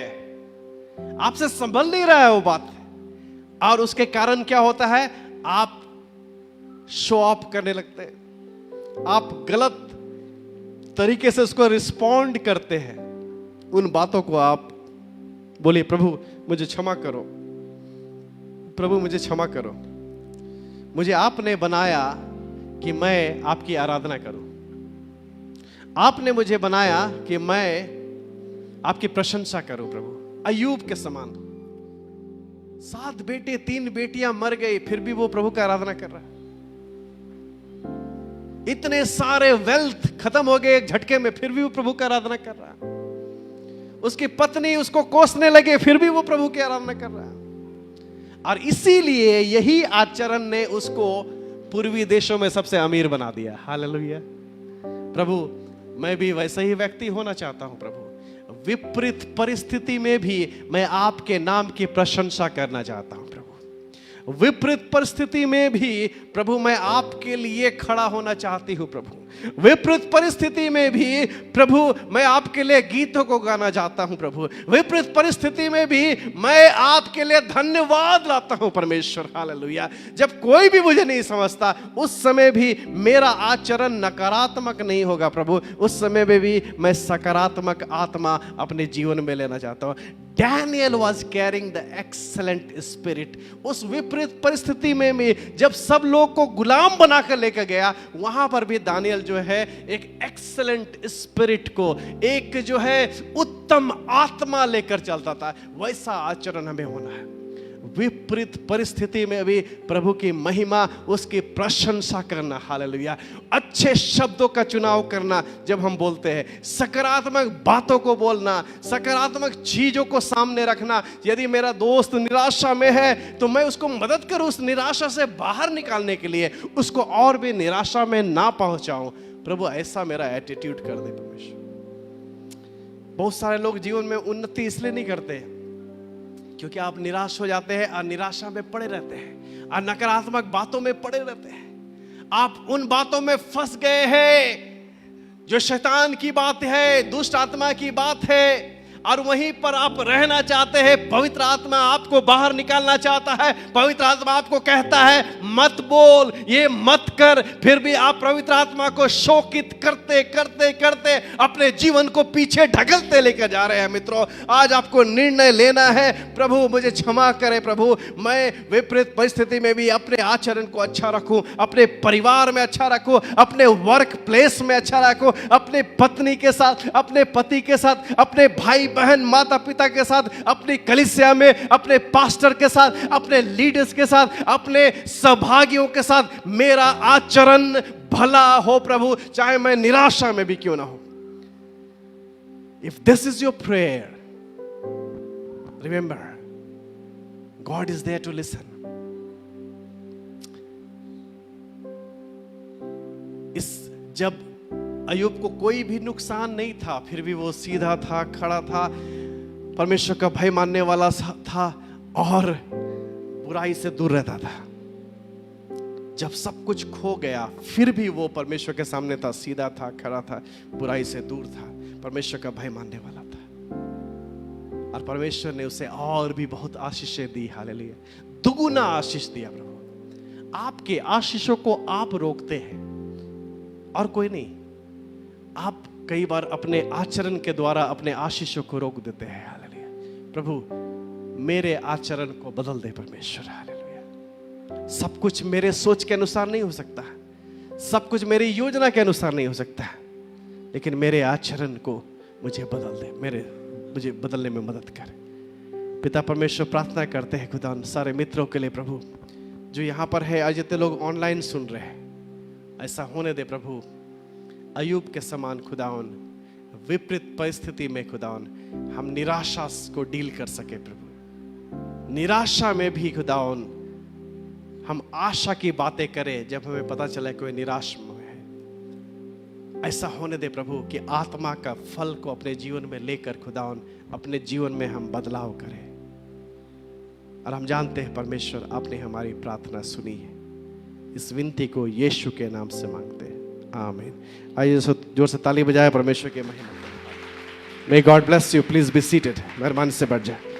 आपसे संभल नहीं रहा है वो बात, और उसके कारण क्या होता है, आप शो ऑफ करने लगते हैं, आप गलत तरीके से उसको रिस्पॉन्ड करते हैं। उन बातों को आप बोलिए, प्रभु मुझे क्षमा करो, प्रभु मुझे क्षमा करो, मुझे आपने बनाया कि मैं आपकी आराधना करूं, आपने मुझे बनाया कि मैं आपकी प्रशंसा करूं। प्रभु अय्यूब के समान 7 बेटे 3 बेटियां मर गई, फिर भी वो प्रभु का आराधना कर रहा है। इतने सारे वेल्थ खत्म हो गए एक झटके में, फिर भी वो प्रभु का आराधना कर रहा है। उसकी पत्नी उसको कोसने लगे, फिर भी वो प्रभु की आराधना कर रहा है। और इसीलिए यही आचरण ने उसको पूर्वी देशों में सबसे अमीर बना दिया। हालेलुया। प्रभु मैं भी वैसा ही व्यक्ति होना चाहता हूं। प्रभु विपरीत परिस्थिति में भी मैं आपके नाम की प्रशंसा करना चाहता हूं। प्रभु विपरीत परिस्थिति में भी प्रभु मैं आपके लिए खड़ा होना चाहती हूं। प्रभु विपरीत परिस्थिति में भी प्रभु मैं आपके लिए गीतों को गाना चाहता हूं। प्रभु विपरीत परिस्थिति में भी मैं आपके लिए धन्यवाद लाता हूं परमेश्वर। हालेलुया। जब कोई भी मुझे नहीं समझता, उस समय भी मेरा आचरण नकारात्मक नहीं होगा। प्रभु उस समय में भी मैं सकारात्मक आत्मा अपने जीवन में लेना चाहता हूं। Daniel was carrying the excellent spirit. उस विपरीत परिस्थिति में भी जब सब लोग को गुलाम बनाकर लेकर गया, वहां पर भी दानियल जो है एक एक्सेलेंट स्पिरिट को, एक जो है उत्तम आत्मा लेकर चलता था। वैसा आचरण हमें होना है। विपरीत परिस्थिति में भी प्रभु की महिमा, उसकी प्रशंसा करना। हालेलुया। अच्छे शब्दों का चुनाव करना। जब हम बोलते हैं सकारात्मक बातों को बोलना, सकारात्मक चीजों को सामने रखना। यदि मेरा दोस्त निराशा में है तो मैं उसको मदद करूं उस निराशा से बाहर निकालने के लिए, उसको और भी निराशा में ना पहुंचाऊं। प्रभु ऐसा मेरा एटीट्यूड कर दे परमेश्वर। बहुत सारे लोग जीवन में उन्नति इसलिए नहीं करते क्योंकि आप निराश हो जाते हैं और निराशा में पड़े रहते हैं और नकारात्मक बातों में पड़े रहते हैं। आप उन बातों में फंस गए हैं जो शैतान की बात है, दुष्ट आत्मा की बात है, और वहीं पर आप रहना चाहते हैं। पवित्र आत्मा आपको बाहर निकालना चाहता है। पवित्र आत्मा आपको कहता है मत बोल, ये मत कर, फिर भी आप पवित्र आत्मा को शोकित करते करते करते अपने जीवन को पीछे ढकलते लेकर जा रहे हैं। मित्रों, आज आपको निर्णय लेना है, प्रभु मुझे क्षमा करे, प्रभु मैं विपरीत परिस्थिति में भी अपने आचरण को अच्छा रखूं, अपने परिवार में अच्छा रखूं, अपने वर्क प्लेस में अच्छा रखूं, अपने पत्नी के साथ, अपने पति के साथ, अपने भाई बहन माता पिता के साथ, अपनी कलीसिया में अपने पास्टर के साथ, अपने लीडर्स के साथ, अपने सहभागियों के साथ मेरा आचरण भला हो। प्रभु चाहे मैं निराशा में भी क्यों ना हो। If this is your prayer, remember God is there to listen. जब अय्यूब को कोई भी नुकसान नहीं था, फिर भी वो सीधा था, खड़ा था, परमेश्वर का भय मानने वाला था और बुराई से दूर रहता था। जब सब कुछ खो गया, फिर भी वो परमेश्वर के सामने था, सीधा था, खड़ा था, बुराई से दूर था, परमेश्वर का भय मानने वाला था। और परमेश्वर ने उसे और भी बहुत आशीषें दी। हालेलुया। दुगुना आशीष दिया। प्रभु आपके आशीषों को आप रोकते हैं और कोई नहीं। आप कई बार अपने आचरण के द्वारा अपने आशीषों को रोक देते हैं। हालेलुया। प्रभु मेरे आचरण को बदल दे परमेश्वर। हालेलुया। सब कुछ मेरे सोच के अनुसार नहीं हो सकता, सब कुछ मेरी योजना के अनुसार नहीं हो सकता, लेकिन मेरे आचरण को मुझे बदल दे, मुझे बदलने में मदद कर। पिता परमेश्वर, प्रार्थना करते हैं खुदा सारे मित्रों के लिए प्रभु, जो यहाँ पर है, आज जितने लोग ऑनलाइन सुन रहे हैं, ऐसा होने दे प्रभु अय्यूब के समान खुदावन विपरीत परिस्थिति में खुदावन हम निराशा को डील कर सके प्रभु। निराशा में भी खुदावन हम आशा की बातें करें जब हमें पता चले कोई निराश में है। ऐसा होने दे प्रभु कि आत्मा का फल को अपने जीवन में लेकर खुदावन अपने जीवन में हम बदलाव करें। और हम जानते हैं परमेश्वर आपने हमारी प्रार्थना सुनी है। इस विनती को यीशु के नाम से मांगते हैं, आमीन। आइए जोर से ताली बजाए परमेश्वर के महिमा। May God bless you. Please be seated. मेहरबानी से बैठ जाए।